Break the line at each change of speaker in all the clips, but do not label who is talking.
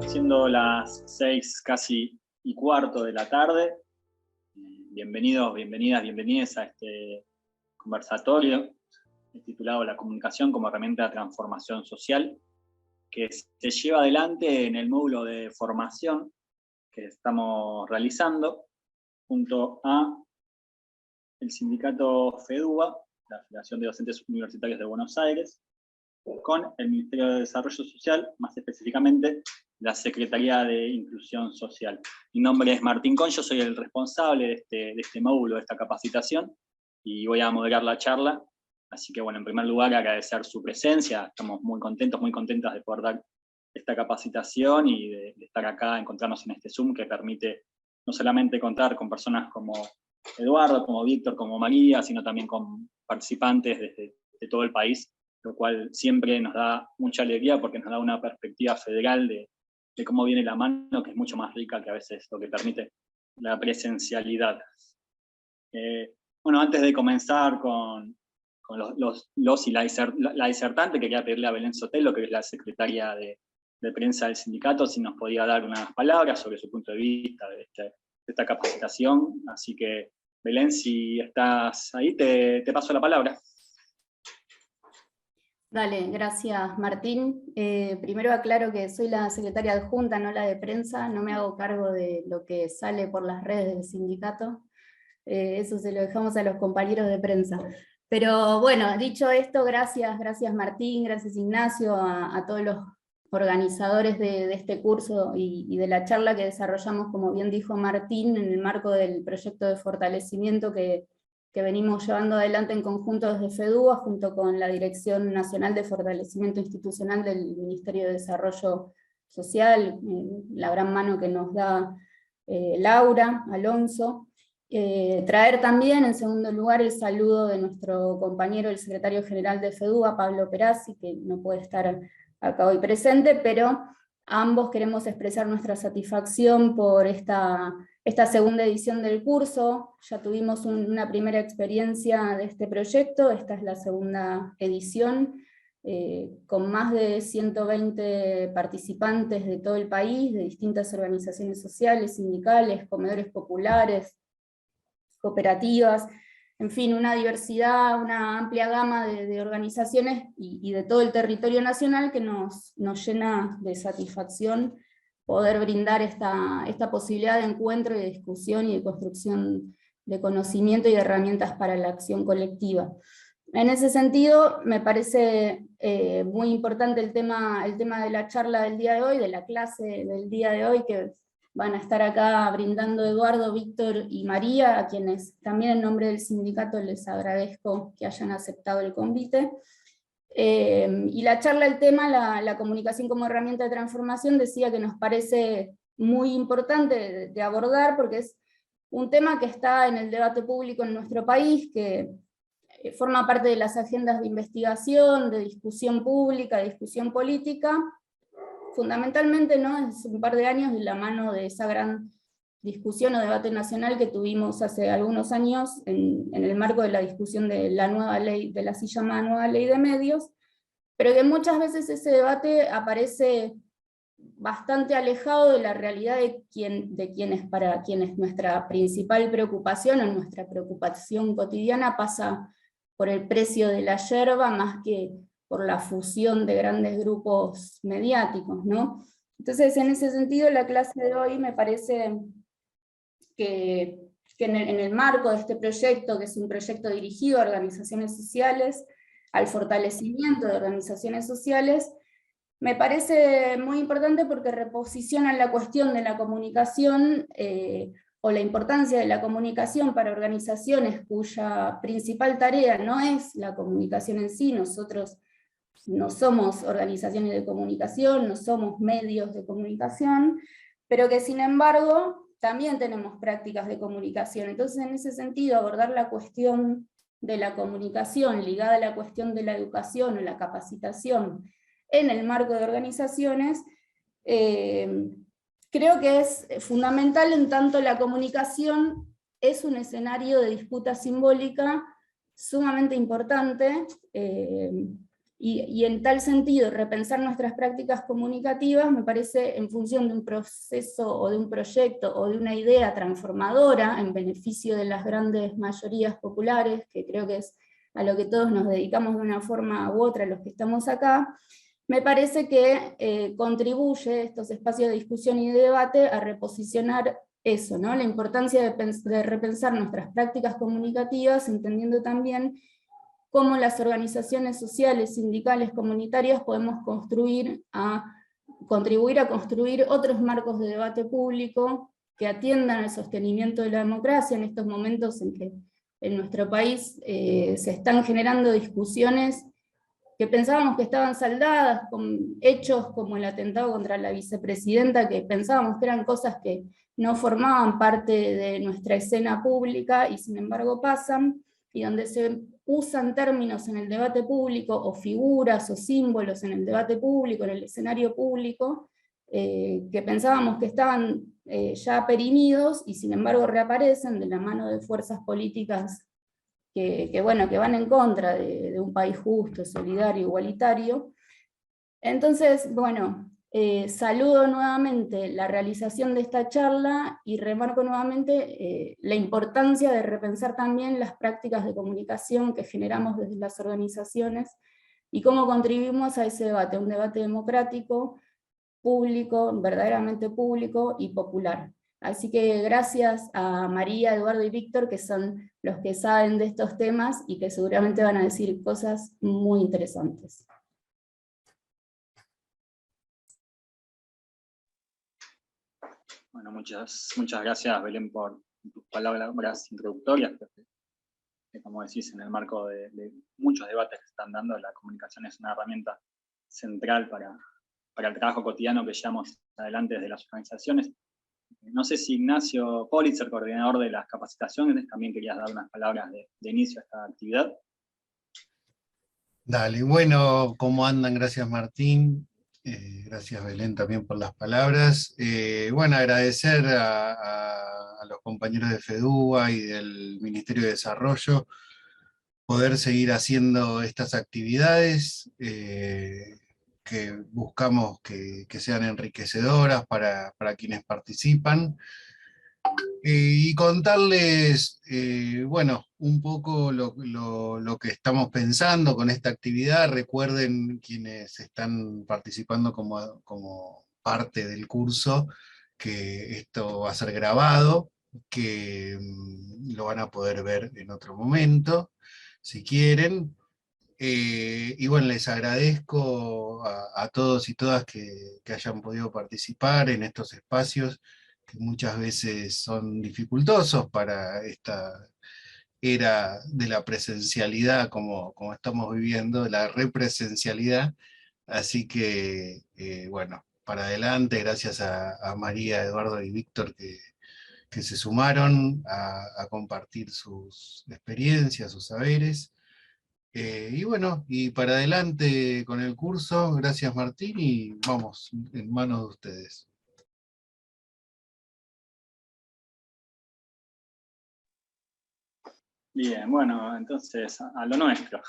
Siendo las 6 casi y cuarto de la tarde, bienvenidos, bienvenidas, bienvenides a este conversatorio titulado La comunicación como herramienta de transformación social, que se lleva adelante en el módulo de formación que estamos realizando junto a el sindicato FEDUBA, la Federación de Docentes Universitarios de Buenos Aires, con el Ministerio de Desarrollo Social, más específicamente la Secretaría de Inclusión Social. Mi nombre es Martín Con, yo soy el responsable de este módulo, de esta capacitación, y voy a moderar la charla. Así que, bueno, en primer lugar, agradecer su presencia. Estamos muy contentos, muy contentas de poder dar esta capacitación y de estar acá, encontrarnos en este Zoom que permite no solamente contar con personas como Eduardo, como Víctor, como María, sino también con participantes de todo el país, lo cual siempre nos da mucha alegría porque nos da una perspectiva federal de cómo viene la mano, que es mucho más rica que a veces lo que permite la presencialidad. Bueno, antes de comenzar con los y la disertante, quería pedirle a Belén Sotelo, que es la secretaria de prensa del sindicato, si nos podía dar unas palabras sobre su punto de vista de esta capacitación. Así que, Belén, si estás ahí, te paso la palabra.
Dale, gracias Martín. Primero aclaro que soy la secretaria adjunta, no la de prensa, no me hago cargo de lo que sale por las redes del sindicato, eso se lo dejamos a los compañeros de prensa. Pero bueno, dicho esto, gracias Martín, gracias Ignacio, a todos los organizadores de este curso y de la charla que desarrollamos, como bien dijo Martín, en el marco del proyecto de fortalecimiento que venimos llevando adelante en conjunto desde FEDUBA, junto con la Dirección Nacional de Fortalecimiento Institucional del Ministerio de Desarrollo Social, la gran mano que nos da Laura Alonso. Traer también, en segundo lugar, el saludo de nuestro compañero, el secretario general de FEDUBA, Pablo Perazzi, que no puede estar acá hoy presente, pero ambos queremos expresar nuestra satisfacción por esta segunda edición del curso. Ya tuvimos una primera experiencia de este proyecto, esta es la segunda edición, con más de 120 participantes de todo el país, de distintas organizaciones sociales, sindicales, comedores populares, cooperativas, en fin, una diversidad, una amplia gama de organizaciones y de todo el territorio nacional que nos llena de satisfacción poder brindar esta posibilidad de encuentro y de discusión y de construcción de conocimiento y de herramientas para la acción colectiva. En ese sentido, me parece muy importante el tema de la charla del día de hoy, de la clase del día de hoy, que van a estar acá brindando Eduardo, Víctor y María, a quienes también en nombre del sindicato les agradezco que hayan aceptado el convite. Y la charla, el tema, la comunicación como herramienta de transformación, decía que nos parece muy importante de abordar, porque es un tema que está en el debate público en nuestro país, que forma parte de las agendas de investigación, de discusión pública, de discusión política, fundamentalmente, ¿no?, es un par de años de la mano de esa gran discusión o debate nacional que tuvimos hace algunos años en el marco de la discusión de la nueva ley, de la así llamada nueva ley de medios, pero que muchas veces ese debate aparece bastante alejado de la realidad para quienes nuestra principal preocupación o nuestra preocupación cotidiana pasa por el precio de la yerba más que por la fusión de grandes grupos mediáticos, ¿no? Entonces, en ese sentido, la clase de hoy me parece que en el marco de este proyecto, que es un proyecto dirigido a organizaciones sociales, al fortalecimiento de organizaciones sociales, me parece muy importante porque reposiciona la cuestión de la comunicación, o la importancia de la comunicación para organizaciones cuya principal tarea no es la comunicación en sí. Nosotros no somos organizaciones de comunicación, no somos medios de comunicación, pero que sin embargo también tenemos prácticas de comunicación. Entonces, en ese sentido, abordar la cuestión de la comunicación ligada a la cuestión de la educación o la capacitación en el marco de organizaciones, creo que es fundamental, en tanto la comunicación es un escenario de disputa simbólica sumamente importante, y en tal sentido, repensar nuestras prácticas comunicativas me parece en función de un proceso o de un proyecto o de una idea transformadora en beneficio de las grandes mayorías populares, que creo que es a lo que todos nos dedicamos de una forma u otra los que estamos acá. Me parece que contribuye estos espacios de discusión y de debate a reposicionar eso, ¿no? La importancia de repensar nuestras prácticas comunicativas, entendiendo también cómo las organizaciones sociales, sindicales, comunitarias podemos contribuir a construir otros marcos de debate público que atiendan al sostenimiento de la democracia en estos momentos en que en nuestro país se están generando discusiones que pensábamos que estaban saldadas, con hechos como el atentado contra la vicepresidenta, que pensábamos que eran cosas que no formaban parte de nuestra escena pública, y sin embargo pasan, y donde se usan términos en el debate público, o figuras o símbolos en el debate público, en el escenario público, que pensábamos que estaban ya perimidos, y sin embargo reaparecen de la mano de fuerzas políticas que van en contra de un país justo, solidario, igualitario. Entonces, bueno, saludo nuevamente la realización de esta charla y remarco nuevamente la importancia de repensar también las prácticas de comunicación que generamos desde las organizaciones y cómo contribuimos a ese debate, un debate democrático, público, verdaderamente público y popular. Así que gracias a María, Eduardo y Víctor, que son los que saben de estos temas y que seguramente van a decir cosas muy interesantes.
Bueno, muchas gracias, Belén, por tus palabras introductorias, que como decís, en el marco de muchos debates que se están dando, la comunicación es una herramienta central para el trabajo cotidiano que llevamos adelante desde las organizaciones. No sé si Ignacio Politzer, coordinador de las capacitaciones, también querías dar unas palabras de inicio a esta actividad.
Dale, bueno, ¿cómo andan? Gracias, Martín. Gracias, Belén, también por las palabras. Bueno, agradecer a los compañeros de FEDUA y del Ministerio de Desarrollo poder seguir haciendo estas actividades que buscamos que sean enriquecedoras para quienes participan. Y contarles, bueno, un poco lo que estamos pensando con esta actividad. Recuerden quienes están participando como parte del curso, que esto va a ser grabado, que lo van a poder ver en otro momento, si quieren. Y bueno, les agradezco a todos y todas que hayan podido participar en estos espacios que muchas veces son dificultosos para esta era de la presencialidad como estamos viviendo, de la represencialidad. Así que, bueno, para adelante, gracias a María, Eduardo y Víctor que se sumaron a compartir sus experiencias, sus saberes. Y bueno, y para adelante con el curso, gracias Martín, y vamos, en manos de ustedes.
Bien, bueno, entonces a lo nuestro.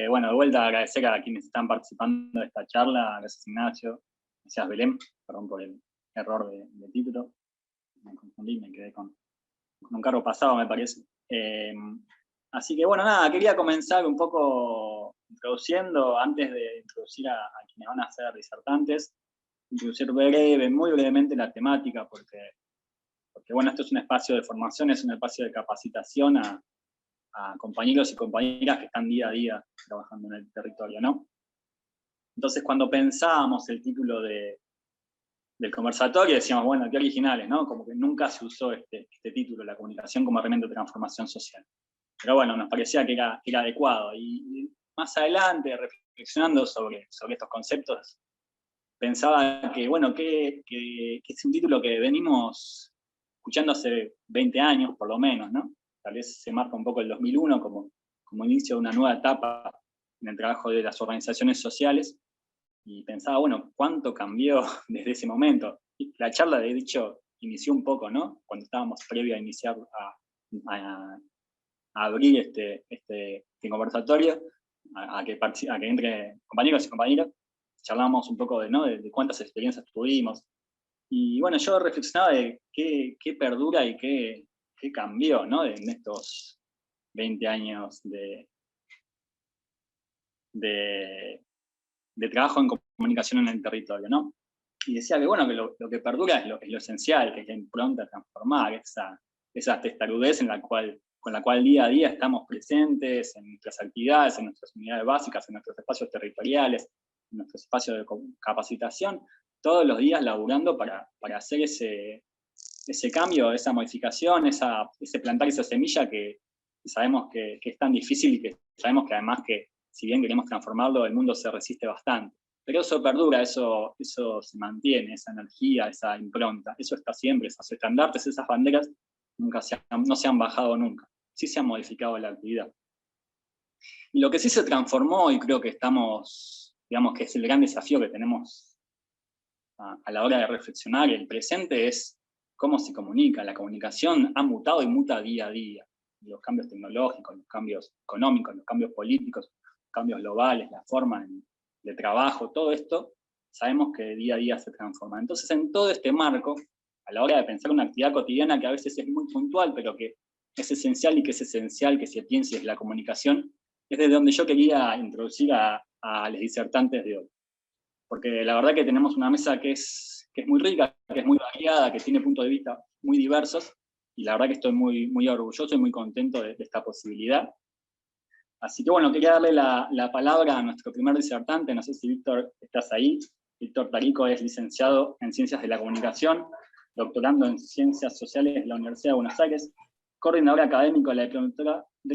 Bueno, de vuelta agradecer a quienes están participando de esta charla, gracias Ignacio, gracias Belén, perdón por el error de título, me confundí, me quedé con un cargo pasado me parece. Así que bueno, nada, quería comenzar un poco introduciendo, antes de introducir a quienes van a ser disertantes, introducir muy brevemente la temática, porque bueno, esto es un espacio de formación, es un espacio de capacitación a compañeros y compañeras que están día a día trabajando en el territorio, ¿no? Entonces, cuando pensábamos el título del conversatorio, decíamos, bueno, qué originales, ¿no? Como que nunca se usó este título, la comunicación como herramienta de transformación social. Pero bueno, nos parecía que era adecuado. Y más adelante, reflexionando sobre estos conceptos, pensaba que, bueno, que es un título que venimos escuchando hace 20 años, por lo menos, ¿no? Tal vez se marca un poco el 2001 como inicio de una nueva etapa en el trabajo de las organizaciones sociales, y pensaba, bueno, ¿cuánto cambió desde ese momento? Y la charla, de hecho, inició un poco, ¿no? Cuando estábamos previo a iniciar a abrir este conversatorio, a que entre compañeros y compañeras. Charlamos un poco de cuántas experiencias tuvimos. Y bueno, yo reflexionaba de qué perdura y qué cambió, ¿no? En estos 20 años de trabajo en comunicación en el territorio, ¿no? Y decía que, bueno, que lo que perdura es lo esencial, que es la impronta transformar, esa testarudez con la cual día a día estamos presentes en nuestras actividades, en nuestras unidades básicas, en nuestros espacios territoriales, en nuestros espacios de capacitación, todos los días laburando para hacer ese cambio, esa modificación, ese plantar esa semilla que sabemos que es tan difícil y que sabemos que además que si bien queremos transformarlo, el mundo se resiste bastante. Pero eso perdura, eso se mantiene, esa energía, esa impronta, eso está siempre, esos estandartes, esas banderas no se han bajado nunca, sí se han modificado la actividad. Y lo que sí se transformó, y creo que estamos, digamos que es el gran desafío que tenemos a la hora de reflexionar el presente, es cómo se comunica. La comunicación ha mutado y muta día a día. Los cambios tecnológicos, los cambios económicos, los cambios políticos, los cambios globales, la forma de trabajo, todo esto, sabemos que día a día se transforma. Entonces, en todo este marco, a la hora de pensar una actividad cotidiana que a veces es muy puntual, pero que es esencial y que es esencial que se piense desde la comunicación, es desde donde yo quería introducir a los disertantes de hoy. Porque la verdad que tenemos una mesa que es muy rica, que es muy variada, que tiene puntos de vista muy diversos, y la verdad que estoy muy, muy orgulloso y muy contento de esta posibilidad. Así que bueno, quería darle la palabra a nuestro primer disertante, no sé si Víctor estás ahí. Víctor Tarico es licenciado en Ciencias de la Comunicación, doctorando en Ciencias Sociales de la Universidad de Buenos Aires, coordinador académico de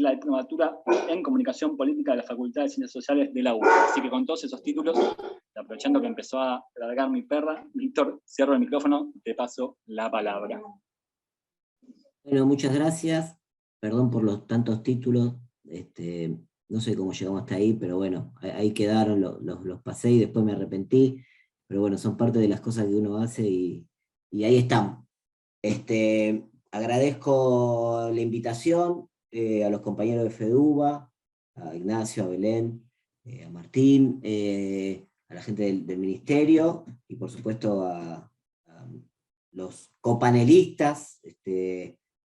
la Diplomatura en Comunicación Política de la Facultad de Ciencias Sociales de la UBA. Así que con todos esos títulos, aprovechando que empezó a largar mi perra, Víctor, cierro el micrófono y te paso la palabra.
Bueno, muchas gracias. Perdón por los tantos títulos. No sé cómo llegamos hasta ahí, pero bueno, ahí quedaron, los pasé y después me arrepentí. Pero bueno, son parte de las cosas que uno hace y ahí estamos. Agradezco la invitación a los compañeros de FEDUBA, a Ignacio, a Belén, a Martín, a la gente del ministerio y por supuesto a los copanelistas,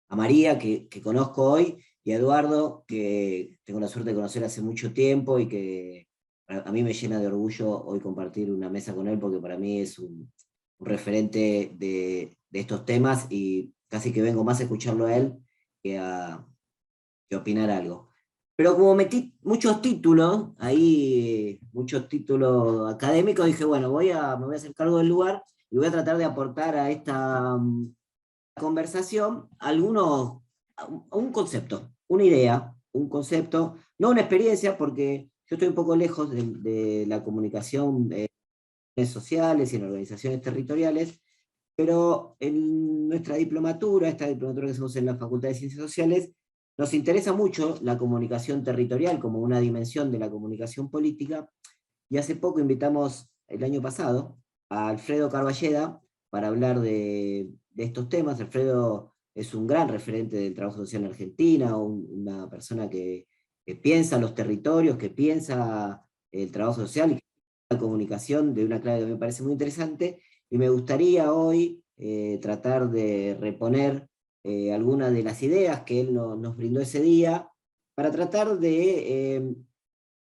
a María, que conozco hoy, y a Eduardo, que tengo la suerte de conocer hace mucho tiempo y que a mí me llena de orgullo hoy compartir una mesa con él, porque para mí es un referente de estos temas y casi que vengo más a escucharlo a él que a opinar algo. Pero como metí muchos títulos, ahí muchos títulos académicos, dije, bueno, me voy a hacer cargo del lugar y voy a tratar de aportar a esta conversación un concepto, una idea, un concepto, no una experiencia, porque yo estoy un poco lejos de la comunicación en redes sociales y en organizaciones territoriales, pero en nuestra diplomatura, esta diplomatura que hacemos en la Facultad de Ciencias Sociales, nos interesa mucho la comunicación territorial como una dimensión de la comunicación política, y hace poco invitamos, el año pasado, a Alfredo Carballeda para hablar de estos temas. Alfredo es un gran referente del trabajo social en Argentina, una persona que piensa los territorios, que piensa el trabajo social y la comunicación de una clave que me parece muy interesante, y me gustaría hoy tratar de reponer algunas de las ideas que él nos brindó ese día, para tratar de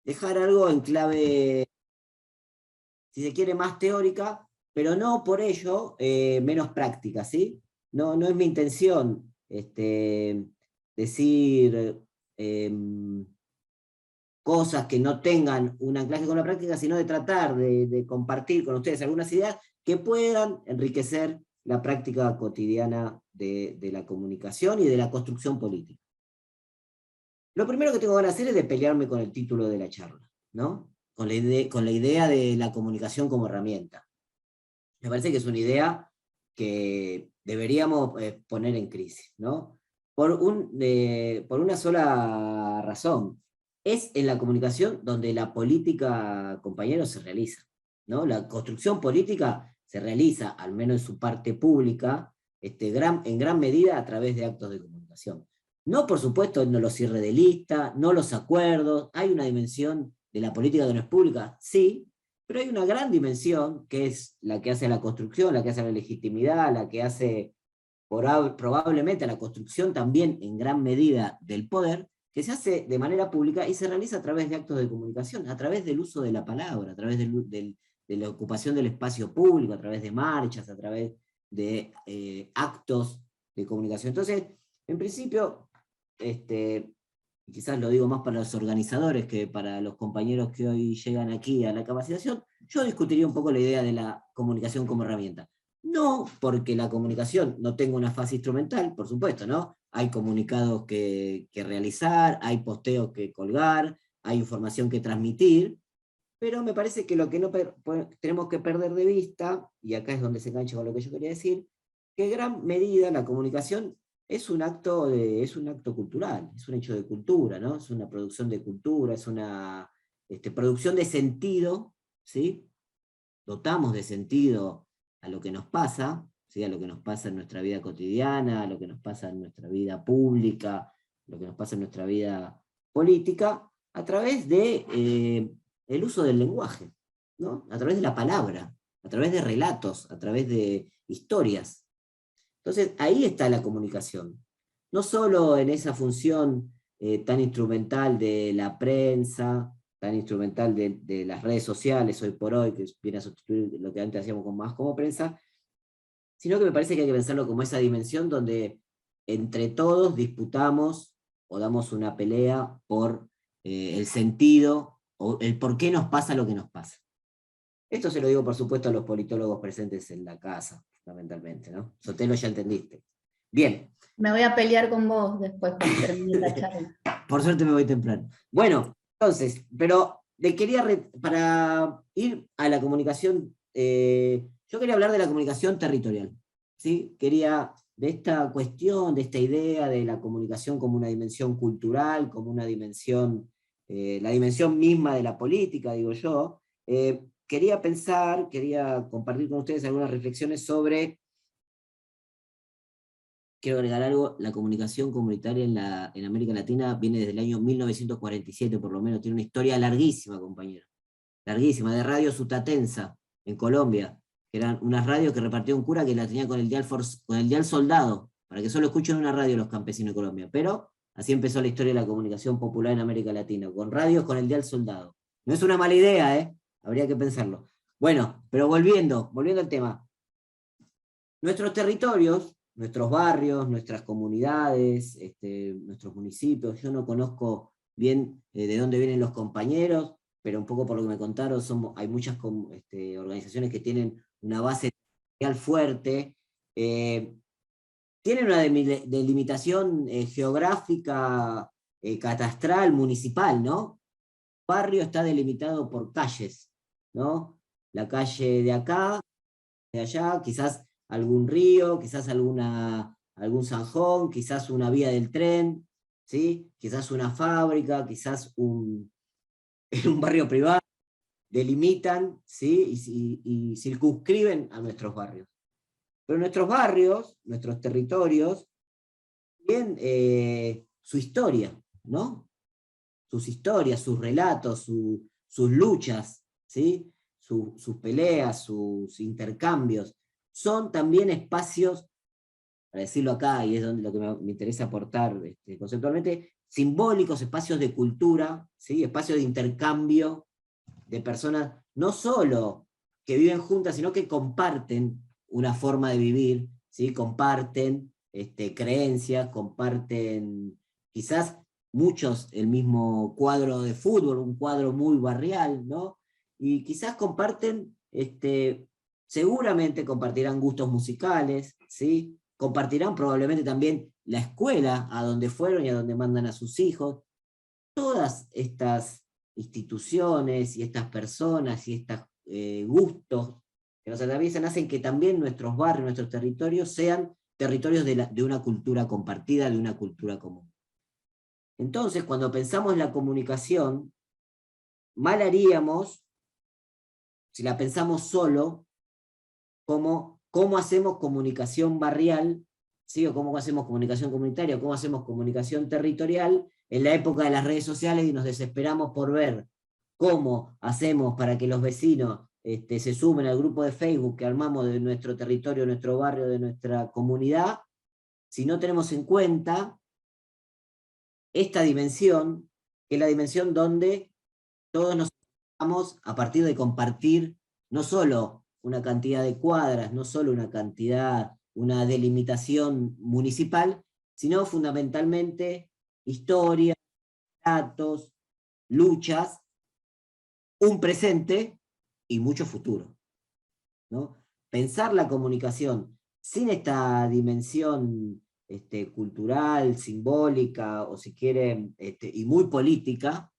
dejar algo en clave, si se quiere, más teórica, pero no por ello menos práctica, ¿sí? No es mi intención decir cosas que no tengan un anclaje con la práctica, sino de tratar de compartir con ustedes algunas ideas que puedan enriquecer la práctica cotidiana de la comunicación y de la construcción política. Lo primero que tengo ganas de hacer es de pelearme con el título de la charla, ¿no? Con la idea de la comunicación como herramienta. Me parece que es una idea que deberíamos poner en crisis, ¿no? Por una sola razón. Es en la comunicación donde la política, compañeros, se realiza, ¿no? La construcción política se realiza, al menos en su parte pública, en gran medida a través de actos de comunicación. No, por supuesto, no los cierres de lista, no los acuerdos, hay una dimensión de la política que no es pública, sí, pero hay una gran dimensión que es la que hace la construcción, la que hace la legitimidad, la que hace probablemente la construcción también en gran medida del poder, que se hace de manera pública y se realiza a través de actos de comunicación, a través del uso de la palabra, a través de la ocupación del espacio público, a través de marchas, a través de actos de comunicación. Entonces, en principio, quizás lo digo más para los organizadores que para los compañeros que hoy llegan aquí a la capacitación, yo discutiría un poco la idea de la comunicación como herramienta. No porque la comunicación no tenga una fase instrumental, por supuesto, ¿no? Hay comunicados que realizar, hay posteos que colgar, hay información que transmitir, pero me parece que lo que no tenemos que perder de vista, y acá es donde se engancha con lo que yo quería decir, que en gran medida la comunicación es un acto cultural, es un hecho de cultura, ¿no? Es una producción de cultura, es una producción de sentido, ¿sí? Dotamos de sentido a lo que nos pasa, ¿sí? A lo que nos pasa en nuestra vida cotidiana, a lo que nos pasa en nuestra vida pública, a lo que nos pasa en nuestra vida política, a través de el uso del lenguaje, ¿no? A través de la palabra, a través de relatos, a través de historias. Entonces, ahí está la comunicación. No solo en esa función tan instrumental de la prensa, tan instrumental de las redes sociales hoy por hoy, que viene a sustituir lo que antes hacíamos más como prensa, sino que me parece que hay que pensarlo como esa dimensión donde entre todos disputamos o damos una pelea por el sentido o el por qué nos pasa lo que nos pasa. Esto se lo digo, por supuesto, a los politólogos presentes en la casa, fundamentalmente, ¿no? Sotelo, ya entendiste. Bien.
Me voy a pelear con vos después cuando termine la charla.
Por suerte me voy temprano. Bueno, entonces, pero para ir a la comunicación, yo quería hablar de la comunicación territorial, ¿sí? Quería, de esta cuestión, de esta idea de la comunicación como una dimensión cultural, como una dimensión, la dimensión misma de la política, digo yo, quería compartir con ustedes algunas reflexiones sobre, quiero agregar algo, la comunicación comunitaria en América Latina viene desde el año 1947, por lo menos, tiene una historia larguísima, compañero, larguísima, de Radio Sutatensa, en Colombia, que eran unas radios que repartía un cura que la tenía con el dial soldado, para que solo escuchen una radio los campesinos de Colombia, pero así empezó la historia de la comunicación popular en América Latina, con radios con el dial soldado. No es una mala idea, habría que pensarlo. Bueno, pero volviendo al tema. Nuestros territorios, nuestros barrios, nuestras comunidades, nuestros municipios, yo no conozco bien de dónde vienen los compañeros, pero un poco por lo que me contaron, hay muchas organizaciones que tienen una base territorial fuerte, tienen una delimitación geográfica, catastral, municipal, ¿no? El barrio está delimitado por calles, ¿no? La calle de acá, de allá, quizás algún río, quizás algún zanjón, quizás una vía del tren, ¿sí? Quizás una fábrica, quizás un barrio privado, delimitan, ¿sí? y circunscriben a nuestros barrios. Pero nuestros barrios, nuestros territorios, tienen su historia, ¿no? Sus historias, sus relatos, sus luchas, ¿sí? Sus peleas, sus intercambios, son también espacios, para decirlo acá, y es donde lo que me interesa aportar conceptualmente, simbólicos, espacios de cultura, ¿sí? Espacios de intercambio de personas, no solo que viven juntas, sino que comparten una forma de vivir, ¿sí? Comparten creencias, comparten quizás muchos el mismo cuadro de fútbol, un cuadro muy barrial, ¿no? Y quizás comparten, seguramente compartirán gustos musicales, ¿sí? Compartirán probablemente también la escuela a donde fueron y a donde mandan a sus hijos. Todas estas instituciones y estas personas y estos gustos que nos atraviesan hacen que también nuestros barrios, nuestros territorios sean territorios de una cultura compartida, de una cultura común. Entonces, cuando pensamos en la comunicación, mal haríamos si la pensamos solo como cómo hacemos comunicación barrial ¿sí? O cómo hacemos comunicación comunitaria, o cómo hacemos comunicación territorial en la época de las redes sociales, y nos desesperamos por ver cómo hacemos para que los vecinos se sumen al grupo de Facebook que armamos de nuestro territorio, de nuestro barrio, de nuestra comunidad, si no tenemos en cuenta esta dimensión, que es la dimensión donde todos nos vamos a partir de compartir no solo una cantidad de cuadras, no solo una cantidad, una delimitación municipal, sino fundamentalmente historia, datos, luchas, un presente y mucho futuro, ¿no? Pensar la comunicación sin esta dimensión cultural, simbólica, o si quieren, y muy política,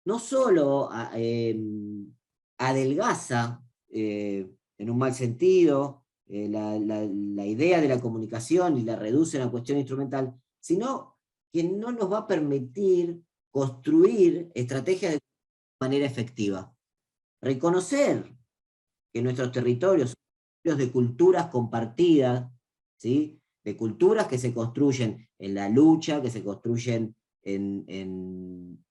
no solo adelgaza, en un mal sentido, la idea de la comunicación y la reduce a una cuestión instrumental, sino que no nos va a permitir construir estrategias de manera efectiva. Reconocer que nuestros territorios son territorios de culturas compartidas, ¿sí? De culturas que se construyen en la lucha, que se construyen en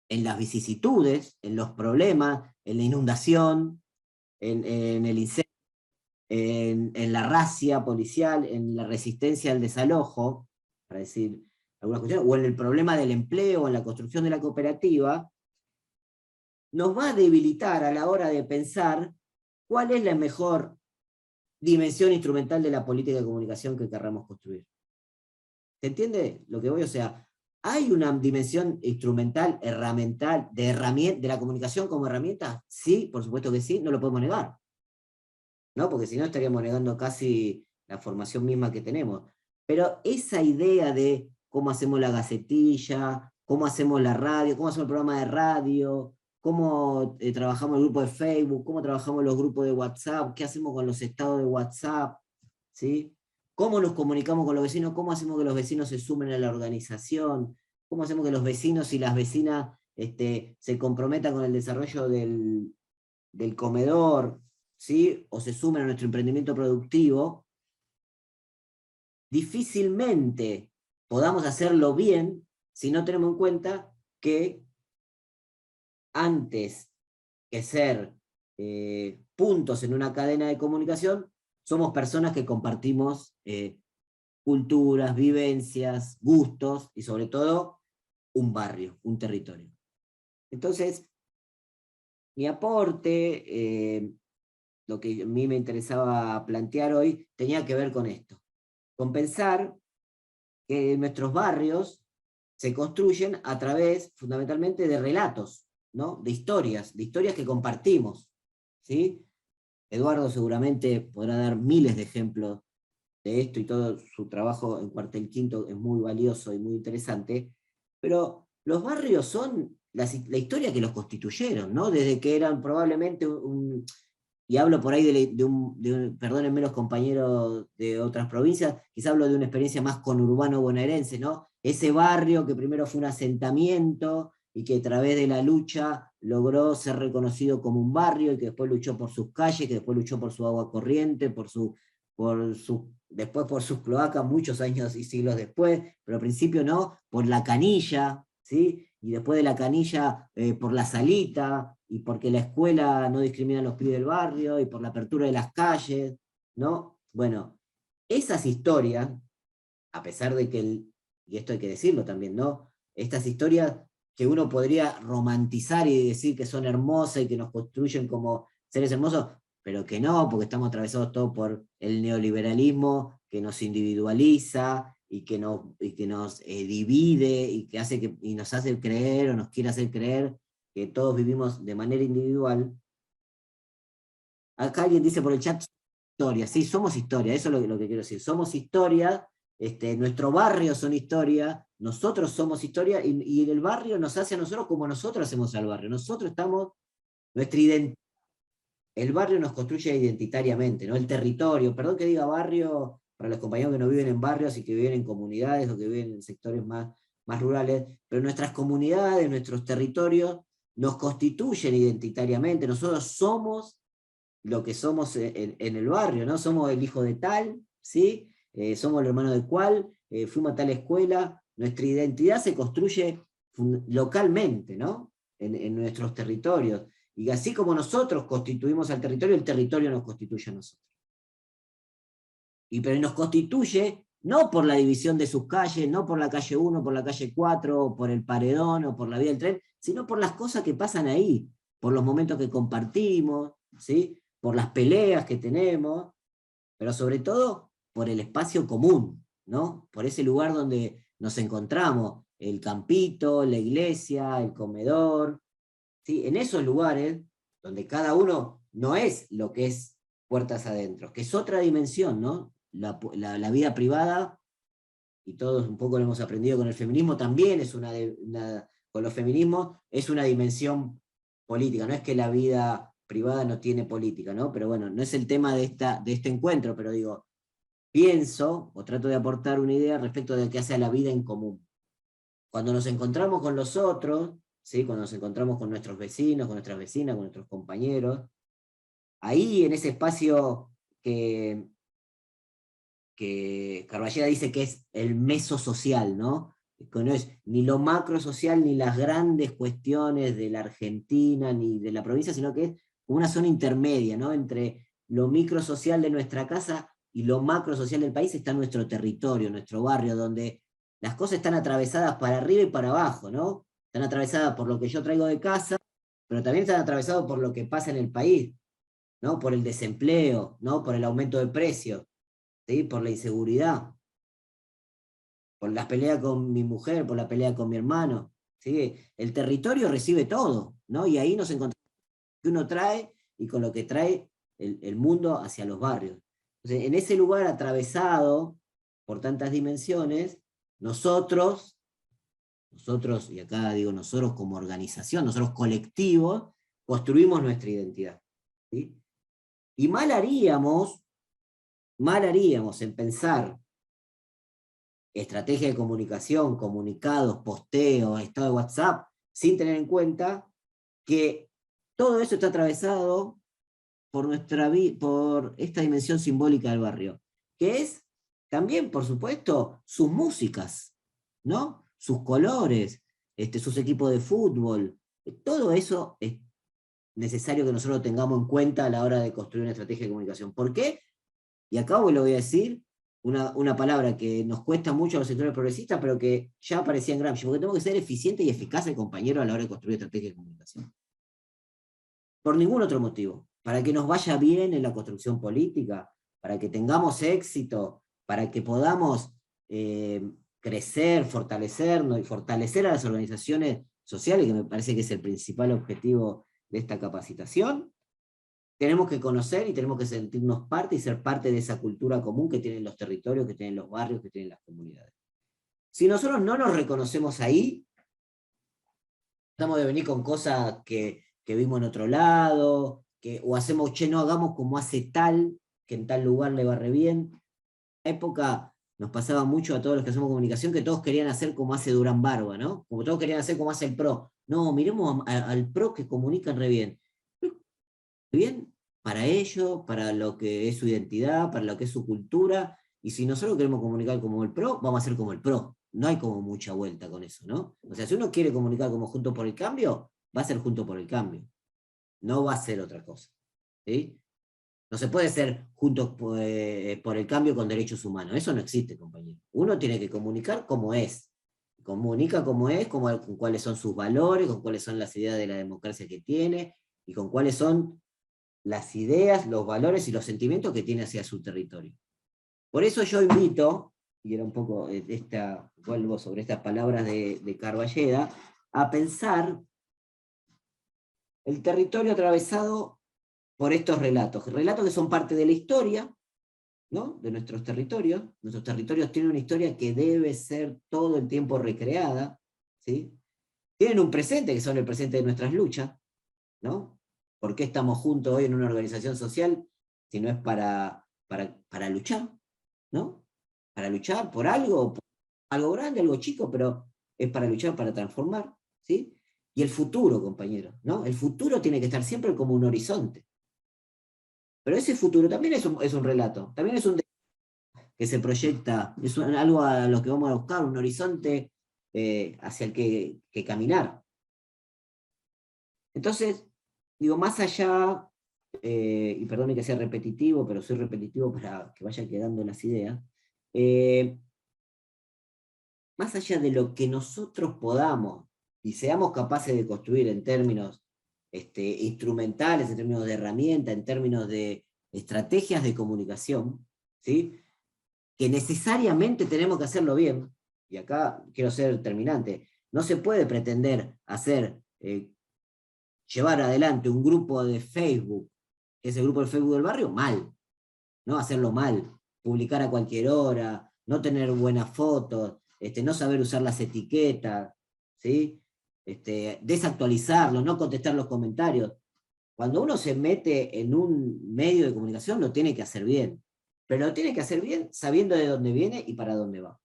las vicisitudes, en los problemas, en la inundación, en el incendio, en la racia policial, en la resistencia al desalojo, para decir algunas cuestiones, o en el problema del empleo, en la construcción de la cooperativa, nos va a debilitar a la hora de pensar cuál es la mejor dimensión instrumental de la política de comunicación que querramos construir. ¿Se entiende lo que voy? O sea, ¿hay una dimensión instrumental, herramental, de la comunicación como herramienta? Sí, por supuesto que sí, no lo podemos negar, ¿no? Porque si no estaríamos negando casi la formación misma que tenemos. Pero esa idea de cómo hacemos la gacetilla, cómo hacemos la radio, cómo hacemos el programa de radio, cómo trabajamos el grupo de Facebook, cómo trabajamos los grupos de WhatsApp, qué hacemos con los estados de WhatsApp, ¿sí? Cómo nos comunicamos con los vecinos, cómo hacemos que los vecinos se sumen a la organización, cómo hacemos que los vecinos y las vecinas se comprometan con el desarrollo del comedor, ¿sí? O se sumen a nuestro emprendimiento productivo. Difícilmente podamos hacerlo bien si no tenemos en cuenta que antes que ser puntos en una cadena de comunicación, somos personas que compartimos culturas, vivencias, gustos, y sobre todo un barrio, un territorio. Entonces, mi aporte, lo que a mí me interesaba plantear hoy, tenía que ver con esto, con pensar que nuestros barrios se construyen a través, fundamentalmente, de relatos, ¿no? De historias que compartimos, ¿sí? Eduardo seguramente podrá dar miles de ejemplos de esto, y todo su trabajo en Cuartel Quinto es muy valioso y muy interesante, pero los barrios son la historia que los constituyeron, ¿no? Desde que eran probablemente y hablo por ahí perdónenme los compañeros de otras provincias, quizá hablo de una experiencia más conurbano bonaerense, ¿no? Ese barrio que primero fue un asentamiento, y que a través de la lucha logró ser reconocido como un barrio, y que después luchó por sus calles, que después luchó por su agua corriente, después por sus cloacas, muchos años y siglos después, pero al principio no, por la canilla, ¿sí? Y después de la canilla por la salita, y porque la escuela no discrimina a los pibes del barrio, y por la apertura de las calles, ¿no? Bueno, esas historias, a pesar de que, y esto hay que decirlo también, ¿no? Estas historias que uno podría romantizar y decir que son hermosas y que nos construyen como seres hermosos, pero que no, porque estamos atravesados todos por el neoliberalismo que nos individualiza y que nos divide, y que y nos hace creer, o nos quiere hacer creer, que todos vivimos de manera individual. Acá alguien dice por el chat, historia. Sí, somos historia, eso es lo que quiero decir. Somos historia, nuestro barrio son historia, nosotros somos historia, y el barrio nos hace a nosotros como nosotros hacemos al barrio. Nosotros estamos, nuestra identidad, el barrio nos construye identitariamente, ¿no? El territorio, perdón que diga barrio, para los compañeros que no viven en barrios y que viven en comunidades, o que viven en sectores más rurales, pero nuestras comunidades, nuestros territorios, nos constituyen identitariamente. Nosotros somos lo que somos en el barrio, ¿no? Somos el hijo de tal, ¿sí? Somos el hermano de cual, fuimos a tal escuela, nuestra identidad se construye localmente, ¿no? En nuestros territorios. Y así como nosotros constituimos al territorio, el territorio nos constituye a nosotros. Pero nos constituye no por la división de sus calles, no por la calle 1, por la calle 4, o por el paredón, o por la vía del tren, sino por las cosas que pasan ahí, por los momentos que compartimos, ¿sí? Por las peleas que tenemos, pero sobre todo por el espacio común, ¿no? Por ese lugar donde nos encontramos, el campito, la iglesia, el comedor, ¿sí? En esos lugares donde cada uno no es lo que es puertas adentro, que es otra dimensión, ¿no? La vida privada, y todos un poco lo hemos aprendido con el feminismo, también es con los feminismos, es una dimensión política, no es que la vida privada no tiene política, ¿no? Pero bueno, no es el tema de este encuentro, pero digo, pienso, o trato de aportar una idea respecto de qué hace a la vida en común. Cuando nos encontramos con los otros, ¿sí? Cuando nos encontramos con nuestros vecinos, con nuestras vecinas, con nuestros compañeros, ahí en ese espacio que Carballeda dice que es el mesosocial, ¿no? Que no es ni lo macro social, ni las grandes cuestiones de la Argentina, ni de la provincia, sino que es una zona intermedia, ¿no? Entre lo microsocial de nuestra casa y lo macrosocial del país está nuestro territorio, nuestro barrio, donde las cosas están atravesadas para arriba y para abajo, ¿no? Están atravesadas por lo que yo traigo de casa, pero también están atravesadas por lo que pasa en el país, ¿no? Por el desempleo, ¿no? Por el aumento de precios, ¿sí? Por la inseguridad, por las peleas con mi mujer, por la pelea con mi hermano, ¿sí? El territorio recibe todo, ¿no? Y ahí nos encontramos con lo que uno trae y con lo que trae el mundo hacia los barrios. Entonces, en ese lugar atravesado por tantas dimensiones, nosotros, y acá digo nosotros como organización, nosotros colectivos, construimos nuestra identidad, ¿sí? Y mal haríamos en pensar estrategia de comunicación, comunicados, posteos, estado de WhatsApp, sin tener en cuenta que todo eso está atravesado por esta dimensión simbólica del barrio, que es también, por supuesto, sus músicas, ¿no? Sus colores, sus equipos de fútbol, todo eso es necesario que nosotros lo tengamos en cuenta a la hora de construir una estrategia de comunicación. ¿Por qué? Y acá hoy lo voy a decir, una palabra que nos cuesta mucho a los sectores progresistas, pero que ya aparecía en Gramsci, porque tenemos que ser eficiente y eficaz el compañero a la hora de construir estrategia de comunicación. Por ningún otro motivo. Para que nos vaya bien en la construcción política, para que tengamos éxito, para que podamos crecer, fortalecernos y fortalecer a las organizaciones sociales, que me parece que es el principal objetivo de esta capacitación, tenemos que conocer y tenemos que sentirnos parte y ser parte de esa cultura común que tienen los territorios, que tienen los barrios, que tienen las comunidades. Si nosotros no nos reconocemos ahí, tratamos de venir con cosas que vimos en otro lado, o hacemos, che, no hagamos como hace tal, que en tal lugar le va re bien. En la época nos pasaba mucho a todos los que hacemos comunicación, que todos querían hacer como hace Durán Barba, ¿no? Como todos querían hacer como hace el PRO. No, miremos al PRO que comunican re bien. Bien para ellos, para lo que es su identidad, para lo que es su cultura, y si nosotros queremos comunicar como el PRO, vamos a hacer como el PRO. No hay como mucha vuelta con eso, ¿no? O sea, si uno quiere comunicar como Juntos por el Cambio, va a ser Juntos por el Cambio. No va a ser otra cosa, ¿sí? No se puede ser Juntos por el Cambio con derechos humanos. Eso no existe, compañero. Uno tiene que comunicar como es. Comunica como es, con cuáles son sus valores, con cuáles son las ideas de la democracia que tiene, y con cuáles son las ideas, los valores y los sentimientos que tiene hacia su territorio. Por eso yo invito, y era un poco vuelvo sobre estas palabras de Carballeda, a pensar el territorio atravesado por estos relatos que son parte de la historia, ¿no? De nuestros territorios. Nuestros territorios tienen una historia que debe ser todo el tiempo recreada, ¿sí? Tienen un presente, que son el presente de nuestras luchas, ¿no? ¿Por qué estamos juntos hoy en una organización social si no es para luchar, ¿no? Para luchar por algo grande, algo chico, pero es para luchar, para transformar, ¿sí? Y el futuro, compañero, ¿no? El futuro tiene que estar siempre como un horizonte. Pero ese futuro también es un relato, también es un que se proyecta, es algo a lo que vamos a buscar, un horizonte hacia el que caminar. Entonces, digo, más allá, y perdone que sea repetitivo, pero soy repetitivo para que vayan quedando las ideas, más allá de lo que nosotros podamos y seamos capaces de construir en términos instrumentales, en términos de herramienta, en términos de estrategias de comunicación, ¿sí? Que necesariamente tenemos que hacerlo bien, y acá quiero ser terminante, no se puede pretender llevar adelante un grupo de Facebook, que es el grupo de Facebook del barrio, mal, ¿no? Hacerlo mal, publicar a cualquier hora, no tener buenas fotos, no saber usar las etiquetas, ¿sí? Desactualizarlo, no contestar los comentarios. Cuando uno se mete en un medio de comunicación lo tiene que hacer bien, pero lo tiene que hacer bien sabiendo de dónde viene y para dónde va.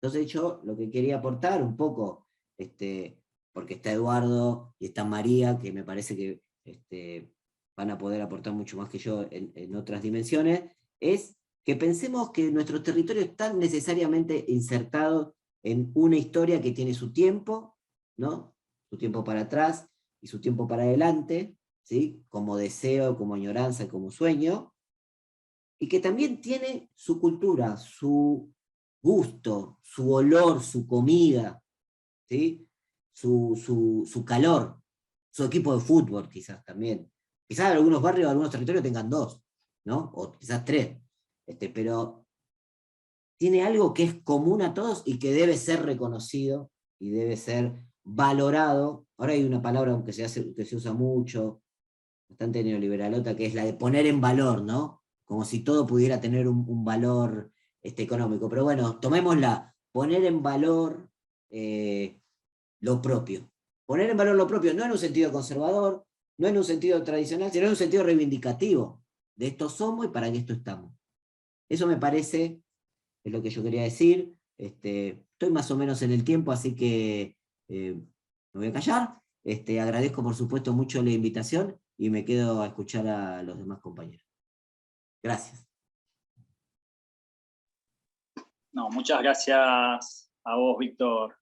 Entonces yo lo que quería aportar un poco, porque está Eduardo y está María, que me parece que van a poder aportar mucho más que yo en otras dimensiones, es que pensemos que nuestros territorios están necesariamente insertados en una historia que tiene su tiempo, ¿no? Su tiempo para atrás y su tiempo para adelante, ¿sí? Como deseo, como añoranza, como sueño, y que también tiene su cultura, su gusto, su olor, su comida, ¿sí? Su calor, su equipo de fútbol quizás también. Quizás algunos barrios, algunos territorios tengan 2, ¿no? O quizás 3, pero tiene algo que es común a todos y que debe ser reconocido y debe ser valorado. Ahora hay una palabra que se usa mucho, bastante neoliberalota, que es la de poner en valor, ¿no? Como si todo pudiera tener un valor económico. Pero bueno, tomémosla, poner en valor lo propio. Poner en valor lo propio, no en un sentido conservador, no en un sentido tradicional, sino en un sentido reivindicativo. De esto somos y para qué esto estamos. Eso me parece, es lo que yo quería decir. Estoy más o menos en el tiempo, así que me voy a callar. Agradezco por supuesto mucho la invitación y me quedo a escuchar a los demás compañeros. Gracias.
No, muchas gracias a vos, Víctor,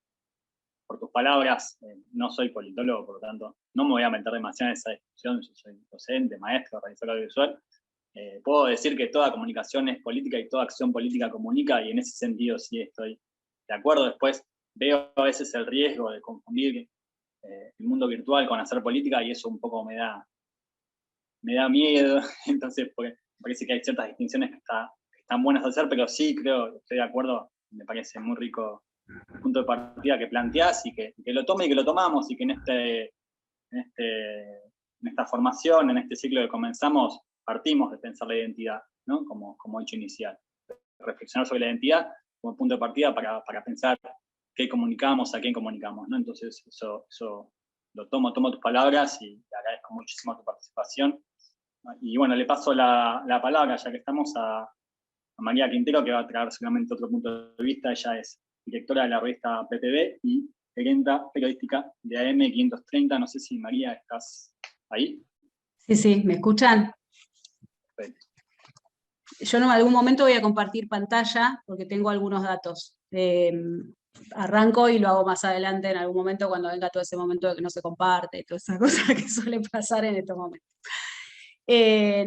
por tus palabras. No soy politólogo, por lo tanto, no me voy a meter demasiado en esa discusión. Yo soy docente, maestro, organizador audiovisual. Puedo decir que toda comunicación es política y toda acción política comunica, y en ese sentido sí estoy de acuerdo. Después veo a veces el riesgo de confundir el mundo virtual con hacer política, y eso un poco me da miedo. Entonces, porque me parece que hay ciertas distinciones que están buenas de hacer, pero sí creo, estoy de acuerdo, me parece muy rico el punto de partida que planteás, y que lo tome y que lo tomamos, y que en esta formación, en este ciclo que comenzamos, partimos de pensar la identidad, ¿no? Como hecho inicial. Reflexionar sobre la identidad como punto de partida para pensar qué comunicamos, a quién comunicamos, ¿no? Entonces, eso lo tomo tus palabras, y te agradezco muchísimo tu participación. Y bueno, le paso la palabra, ya que estamos, a María Quintero, que va a traer seguramente otro punto de vista. Ella es directora de la revista PTV y gerenta periodística de AM 530. No sé si, María, estás ahí.
Sí, ¿me escuchan?
Perfecto.
Yo en algún momento voy a compartir pantalla porque tengo algunos datos. Arranco y lo hago más adelante en algún momento, cuando venga todo ese momento de que no se comparte, toda esa cosa que suele pasar en estos momentos.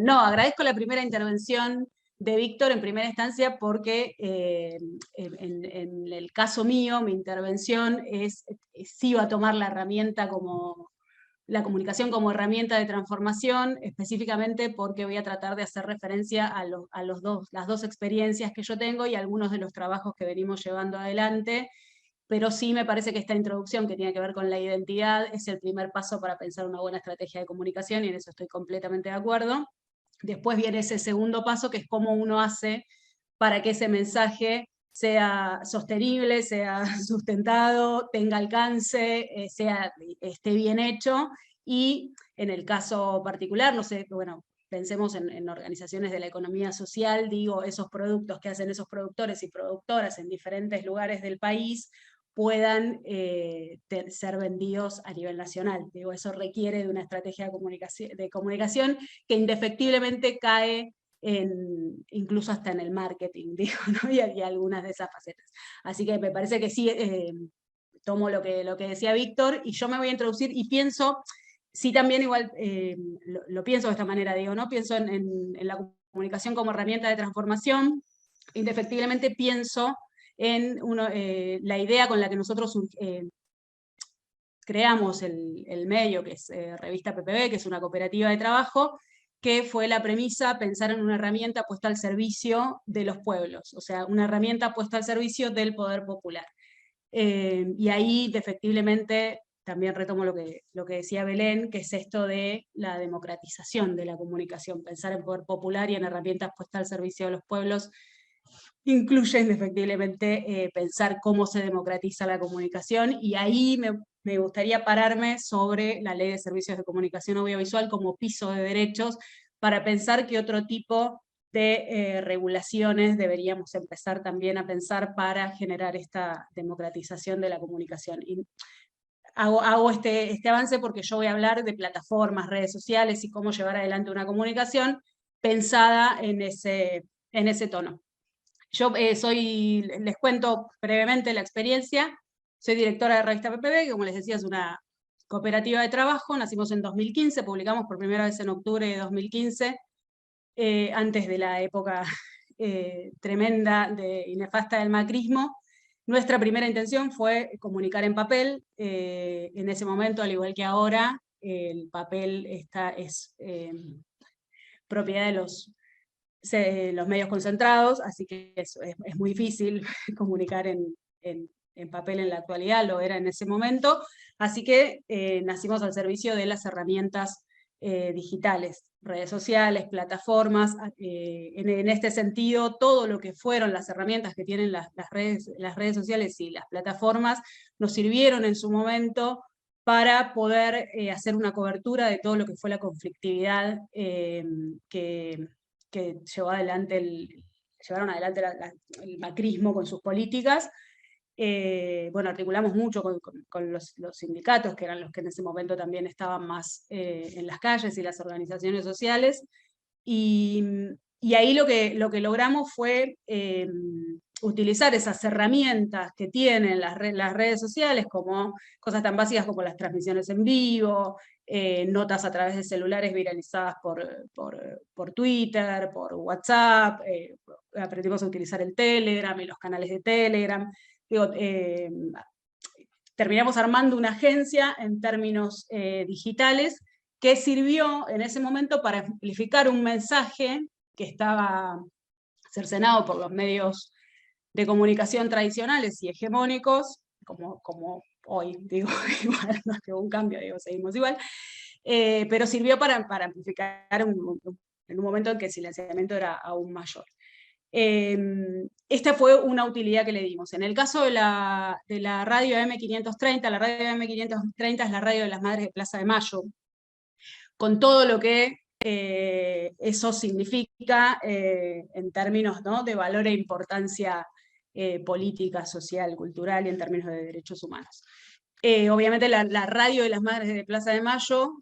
No, agradezco la primera intervención de Víctor en primera instancia porque en el caso mío, mi intervención sí va a tomar la herramienta como la comunicación como herramienta de transformación, específicamente porque voy a tratar de hacer referencia a las dos experiencias que yo tengo y algunos de los trabajos que venimos llevando adelante, pero sí me parece que esta introducción que tiene que ver con la identidad es el primer paso para pensar una buena estrategia de comunicación, y en eso estoy completamente de acuerdo. Después viene ese segundo paso, que es cómo uno hace para que ese mensaje sea sostenible, sea sustentado, tenga alcance, esté bien hecho, y en el caso particular, no sé, bueno, pensemos en organizaciones de la economía social, digo, esos productos que hacen esos productores y productoras en diferentes lugares del país, puedan ser vendidos a nivel nacional. Digo, eso requiere de una estrategia de comunicación que indefectiblemente cae incluso hasta en el marketing, digo, ¿no? y algunas de esas facetas. Así que me parece que sí, tomo lo que decía Víctor, y yo me voy a introducir y pienso, sí también igual, lo pienso de esta manera, digo, ¿no? Pienso en la comunicación como herramienta de transformación, indefectiblemente pienso en la idea con la que nosotros creamos el medio, que es Revista PPB, que es una cooperativa de trabajo, que fue la premisa pensar en una herramienta puesta al servicio de los pueblos, o sea, una herramienta puesta al servicio del poder popular. Y ahí, efectivamente, también retomo lo que decía Belén, que es esto de la democratización de la comunicación, pensar en poder popular y en herramientas puestas al servicio de los pueblos, incluye indefectiblemente pensar cómo se democratiza la comunicación, y ahí me gustaría pararme sobre la Ley de Servicios de Comunicación Audiovisual como piso de derechos, para pensar qué otro tipo de regulaciones deberíamos empezar también a pensar para generar esta democratización de la comunicación. Y hago este avance porque yo voy a hablar de plataformas, redes sociales y cómo llevar adelante una comunicación pensada en ese tono. Yo les cuento brevemente la experiencia. Soy directora de Revista PPB, que como les decía es una cooperativa de trabajo. Nacimos en 2015, publicamos por primera vez en octubre de 2015, antes de la época tremenda y nefasta del macrismo. Nuestra primera intención fue comunicar en papel. En ese momento, al igual que ahora, el papel es propiedad de los medios concentrados, así que es muy difícil comunicar en papel en la actualidad, lo era en ese momento, así que nacimos al servicio de las herramientas digitales, redes sociales, plataformas. En este sentido, todo lo que fueron las herramientas que tienen las redes sociales y las plataformas nos sirvieron en su momento para poder hacer una cobertura de todo lo que fue la conflictividad que llevaron adelante el macrismo con sus políticas. Bueno, articulamos mucho con los sindicatos, que eran los que en ese momento también estaban más en las calles, y las organizaciones sociales, y ahí lo que logramos fue utilizar esas herramientas que tienen las redes sociales, como cosas tan básicas como las transmisiones en vivo, notas a través de celulares viralizadas por Twitter, por WhatsApp, aprendimos a utilizar el Telegram y los canales de Telegram. Digo, terminamos armando una agencia en términos digitales que sirvió en ese momento para amplificar un mensaje que estaba cercenado por los medios de comunicación tradicionales y hegemónicos, como hoy, digo, igual no es que hubo un cambio, digo, seguimos igual, pero sirvió para amplificar en un momento en que el silenciamiento era aún mayor. Esta fue una utilidad que le dimos. En el caso de la radio AM530, la radio AM530 es la radio de las Madres de Plaza de Mayo, con todo lo que eso significa en términos, ¿no?, de valor e importancia política, social, cultural y en términos de derechos humanos. Obviamente la radio de las Madres de Plaza de Mayo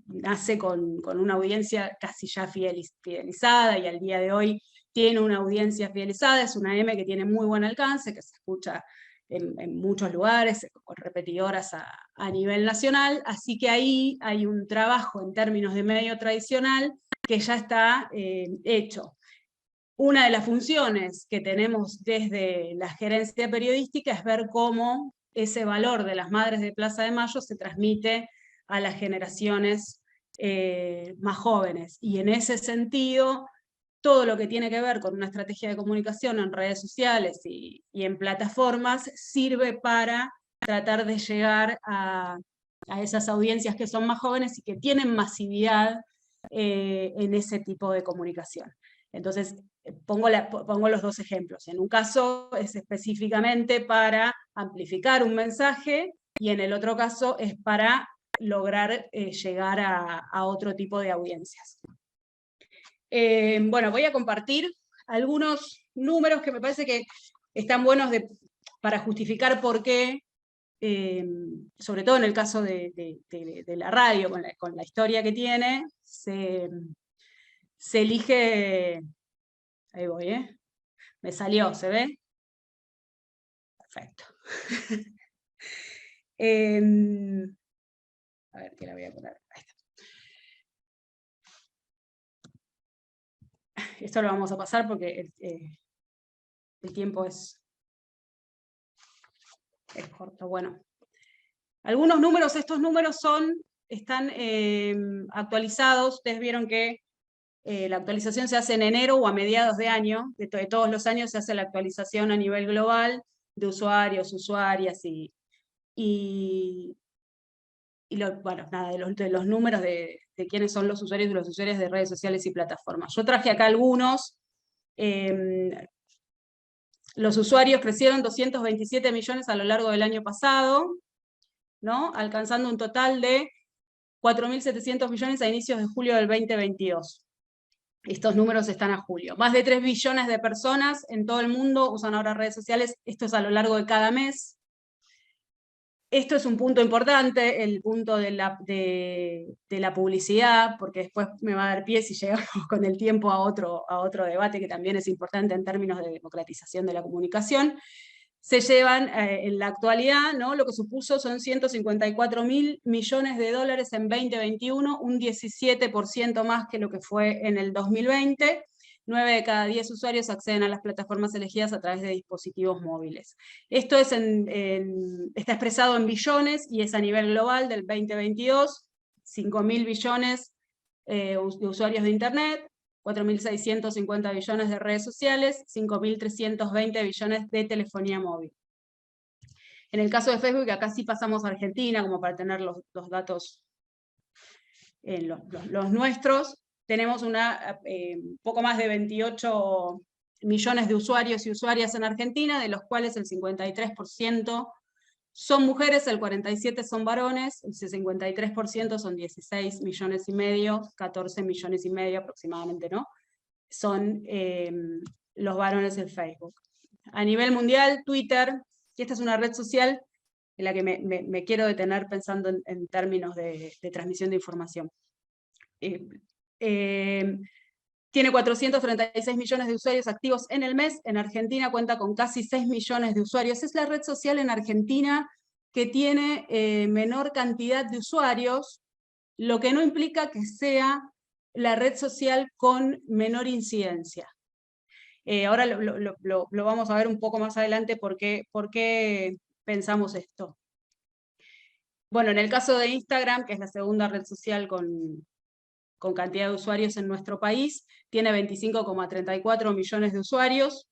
nace con una audiencia casi ya fidelizada, y al día de hoy tiene una audiencia fidelizada. Es una M que tiene muy buen alcance, que se escucha en muchos lugares, con repetidoras a nivel nacional, así que ahí hay un trabajo en términos de medio tradicional que ya está hecho. Una de las funciones que tenemos desde la gerencia periodística es ver cómo ese valor de las Madres de Plaza de Mayo se transmite a las generaciones más jóvenes, y en ese sentido todo lo que tiene que ver con una estrategia de comunicación en redes sociales y en plataformas sirve para tratar de llegar a esas audiencias que son más jóvenes y que tienen masividad en ese tipo de comunicación. Entonces, pongo los dos ejemplos. En un caso es específicamente para amplificar un mensaje, y en el otro caso es para lograr llegar a otro tipo de audiencias. Bueno, voy a compartir algunos números que me parece que están buenos para justificar por qué, sobre todo en el caso de la radio, con la historia que tiene, se elige, ahí voy, me salió, ¿se ve? Perfecto. A ver, ¿qué la voy a poner? Ahí está. Esto lo vamos a pasar porque el tiempo es corto. Bueno, algunos números, estos números están actualizados. Ustedes vieron que la actualización se hace en enero o a mediados de año. De todos los años se hace la actualización a nivel global de usuarios, usuarias bueno, nada, de los números de quiénes son los usuarios y los usuarios de redes sociales y plataformas. Yo traje acá algunos. Los usuarios crecieron 227 millones a lo largo del año pasado, ¿no? Alcanzando un total de 4.700 millones a inicios de julio del 2022. Estos números están a julio. Más de 3 billones de personas en todo el mundo usan ahora redes sociales. Esto es a lo largo de cada mes. Esto es un punto importante, el punto de la publicidad, porque después me va a dar pie si llegamos con el tiempo a otro debate que también es importante en términos de democratización de la comunicación. Se llevan en la actualidad, ¿no? Lo que supuso son 154.000 millones de dólares en 2021, un 17% más que lo que fue en el 2020. 9 de cada 10 usuarios acceden a las plataformas elegidas a través de dispositivos móviles. Esto está expresado en billones y es a nivel global del 2022, 5.000 billones de usuarios de Internet, 4.650 billones de redes sociales, 5.320 billones de telefonía móvil. En el caso de Facebook, acá sí pasamos a Argentina, como para tener los datos los nuestros, tenemos poco más de 28 millones de usuarios y usuarias en Argentina, de los cuales el 53% son mujeres, el 47% son varones, el 53% son 16 millones y medio, 14 millones y medio aproximadamente, ¿no? Son los varones en Facebook. A nivel mundial, Twitter, y esta es una red social en la que me quiero detener pensando en términos de transmisión de información. Tiene 436 millones de usuarios activos en el mes. En Argentina cuenta con casi 6 millones de usuarios. Es la red social en Argentina que tiene menor cantidad de usuarios, lo que no implica que sea la red social con menor incidencia. Ahora lo vamos a ver un poco más adelante por qué pensamos esto. Bueno, en el caso de Instagram, que es la segunda red social con cantidad de usuarios en nuestro país, tiene 25,34 millones de usuarios.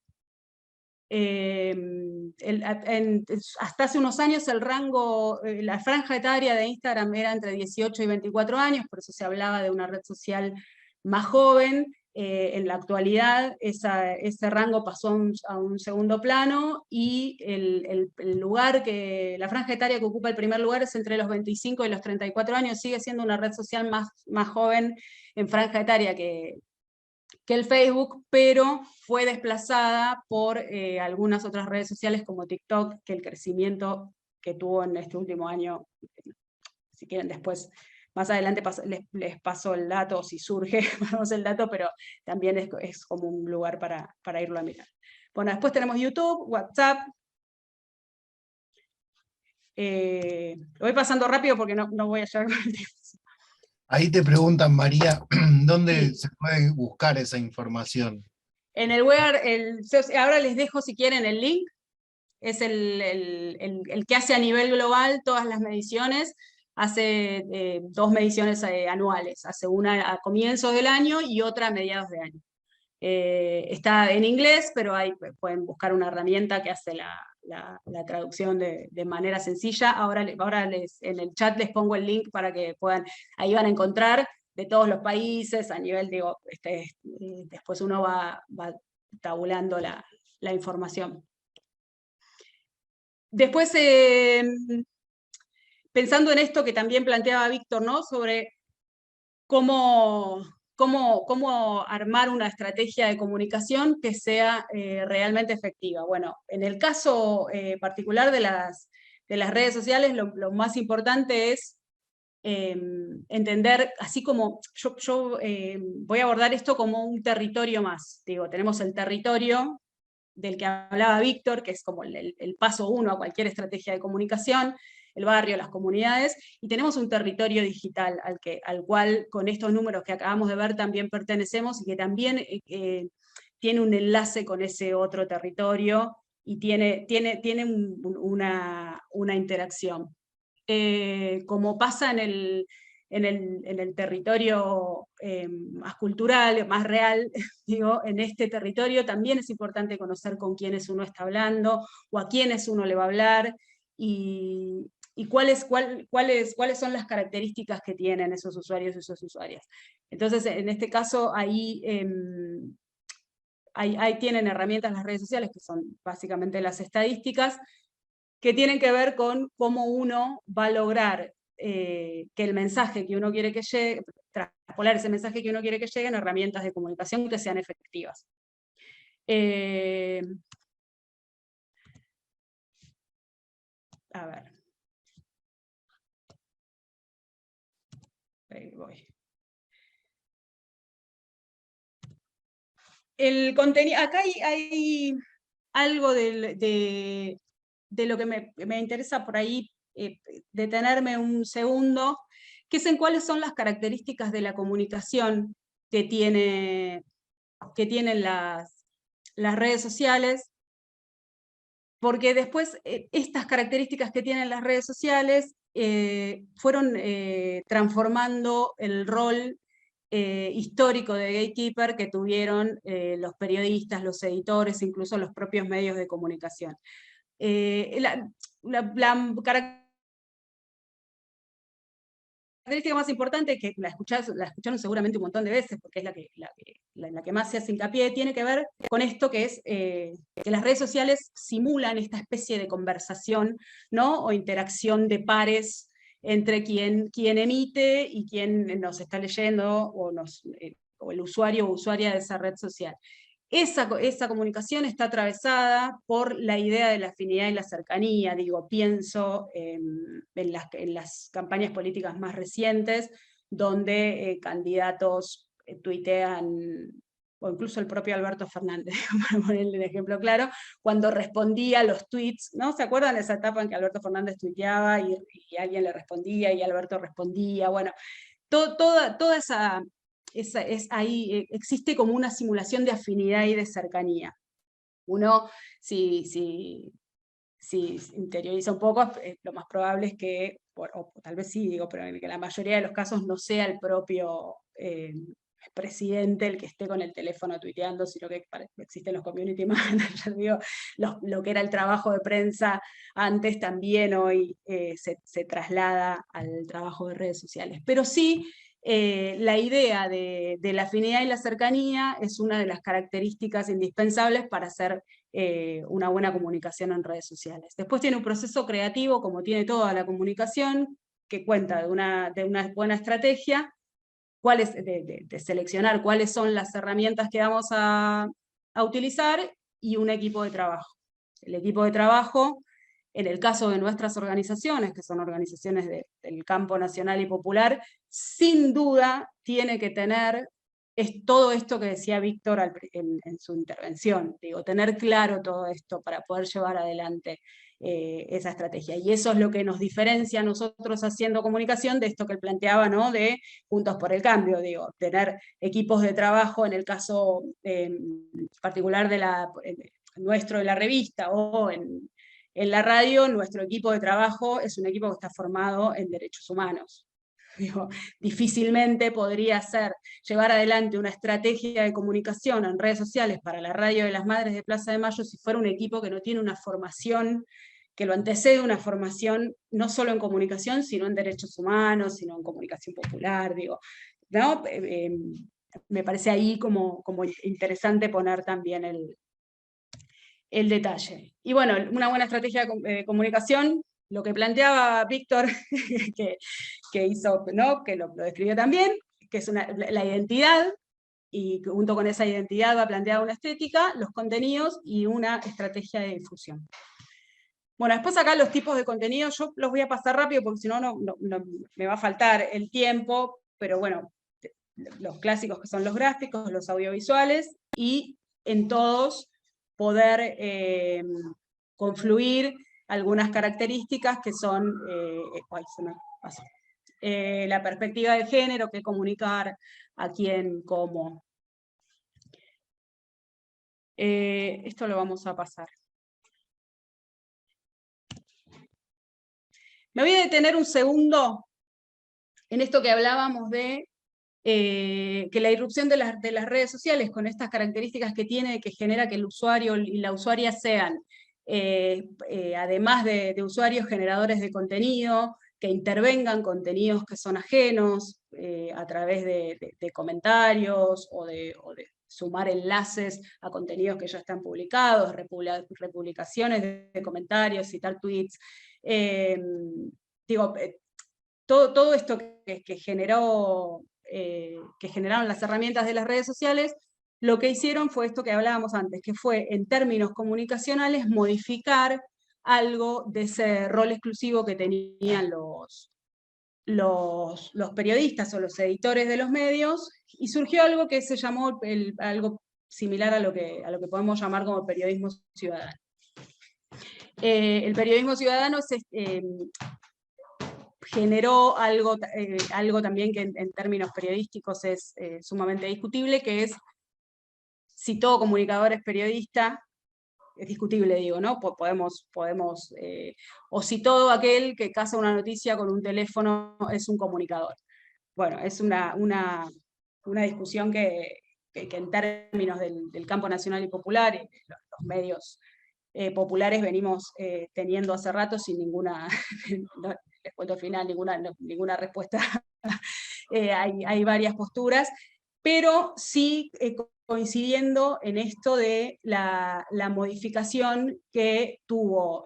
Hasta hace unos años el rango, la franja etaria de Instagram era entre 18 y 24 años, por eso se hablaba de una red social más joven. En la actualidad ese rango pasó a un segundo plano y la franja etaria que ocupa el primer lugar es entre los 25 y los 34 años, sigue siendo una red social más joven en franja etaria que el Facebook, pero fue desplazada por algunas otras redes sociales como TikTok, que el crecimiento que tuvo en este último año, si quieren después, más adelante les paso el dato, si surge, ponemos el dato, pero también es como un lugar para irlo a mirar. Bueno, después tenemos YouTube, WhatsApp. Lo voy pasando rápido porque no voy a llegar con el tiempo.
Ahí te preguntan, María, ¿dónde se puede buscar esa información?
En el web, ahora les dejo si quieren el link, es el que hace a nivel global todas las mediciones, hace 2 mediciones anuales, hace una a comienzos del año y otra a mediados de año. Está en inglés, pero pueden buscar una herramienta que hace la traducción de manera sencilla. Ahora en el chat les pongo el link para que puedan, ahí van a encontrar de todos los países, a nivel, digo, después uno va tabulando la información. Después, pensando en esto que también planteaba Víctor, ¿no? Sobre cómo cómo armar una estrategia de comunicación que sea realmente efectiva. Bueno, en el caso particular de las redes sociales, lo más importante es entender, así como yo voy a abordar esto como un territorio más. Digo, tenemos el territorio del que hablaba Víctor, que es como el paso 1 a cualquier estrategia de comunicación, el barrio, las comunidades, y tenemos un territorio digital al cual con estos números que acabamos de ver también pertenecemos, y que también tiene un enlace con ese otro territorio, y tiene una interacción. Como pasa en el territorio más cultural, más real, digo, en este territorio también es importante conocer con quiénes uno está hablando, o a quiénes uno le va a hablar, y cuáles son las características que tienen esos usuarios y esas usuarias. Entonces, en este caso, ahí tienen herramientas las redes sociales, que son básicamente las estadísticas, que tienen que ver con cómo uno va a lograr que el mensaje que uno quiere que llegue, traspolar ese mensaje que uno quiere que llegue en herramientas de comunicación que sean efectivas. A ver. Ahí voy. El contenido, acá hay algo de lo que me interesa por ahí detenerme un segundo, que es en cuáles son las características de la comunicación que tienen las redes sociales, porque después estas características que tienen las redes sociales fueron transformando el rol histórico de gatekeeper que tuvieron los periodistas, los editores, incluso los propios medios de comunicación. La característica más importante, que la escucharon seguramente un montón de veces, porque es la que más se hace hincapié, tiene que ver con esto que es que las redes sociales simulan esta especie de conversación, ¿no? O interacción de pares entre quien emite y quien nos está leyendo, o el usuario o usuaria de esa red social. Esa comunicación está atravesada por la idea de la afinidad y la cercanía. Digo, pienso en las campañas políticas más recientes, donde candidatos tuitean, o incluso el propio Alberto Fernández, para ponerle un ejemplo claro, cuando respondía a los tweets, ¿no? ¿Se acuerdan de esa etapa en que Alberto Fernández tuiteaba y alguien le respondía y Alberto respondía? Bueno, toda esa ahí existe como una simulación de afinidad y de cercanía. Uno, si interioriza un poco, lo más probable es que, o tal vez sí, digo, pero en que la mayoría de los casos no sea el propio presidente el que esté con el teléfono tuiteando, sino que existen los community managers, digo, lo que era el trabajo de prensa antes también hoy se traslada al trabajo de redes sociales. Pero sí, la idea de la afinidad y la cercanía es una de las características indispensables para hacer una buena comunicación en redes sociales. Después tiene un proceso creativo, como tiene toda la comunicación, que cuenta de una buena estrategia, de seleccionar cuáles son las herramientas que vamos a utilizar, y un equipo de trabajo. El equipo de trabajo, en el caso de nuestras organizaciones, que son organizaciones del campo nacional y popular, sin duda tiene que tener todo esto que decía Víctor en su intervención, digo, tener claro todo esto para poder llevar adelante esa estrategia. Y eso es lo que nos diferencia a nosotros haciendo comunicación de esto que él planteaba, ¿no? De Juntos por el Cambio, digo, tener equipos de trabajo, en el caso particular nuestro de la revista, o en la radio, nuestro equipo de trabajo es un equipo que está formado en derechos humanos. Digo, difícilmente podría llevar adelante una estrategia de comunicación en redes sociales para la radio de las Madres de Plaza de Mayo si fuera un equipo que no tiene una formación que lo antecede, una formación no solo en comunicación, sino en derechos humanos, sino en comunicación popular, digo, ¿no? Me parece ahí como interesante poner también el detalle. Y bueno, una buena estrategia de comunicación, lo que planteaba Víctor, que hizo, ¿no? Que lo describió también, que es la identidad, y junto con esa identidad va planteada una estética, los contenidos y una estrategia de difusión. Bueno, después acá los tipos de contenidos, yo los voy a pasar rápido porque si no, no me va a faltar el tiempo, pero bueno, los clásicos que son los gráficos, los audiovisuales, y en todos poder confluir algunas características que son, se me pasó. La perspectiva de género, que comunicar, a quién, cómo. Esto lo vamos a pasar. Me voy a detener un segundo en esto que hablábamos de que la irrupción de las redes sociales, con estas características que tiene, que genera que el usuario y la usuaria sean, además de usuarios generadores de contenido, que intervengan contenidos que son ajenos, a través de comentarios o de sumar enlaces a contenidos que ya están publicados, republicaciones de comentarios, citar tweets. Todo esto que generaron las herramientas de las redes sociales, lo que hicieron fue esto que hablábamos antes, que fue, en términos comunicacionales, modificar algo de ese rol exclusivo que tenían los periodistas o los editores de los medios, y surgió algo que se llamó algo similar a lo que podemos llamar como periodismo ciudadano. El periodismo ciudadano generó algo también que en términos periodísticos es sumamente discutible, que es si todo comunicador es periodista. Es discutible, digo, ¿no? O si todo aquel que caza una noticia con un teléfono es un comunicador. Bueno, es una discusión que en términos del campo nacional y popular, y los medios populares venimos teniendo hace rato sin ninguna, les cuento al final, ninguna respuesta. Hay varias posturas, pero sí coincidiendo en esto de la modificación que tuvo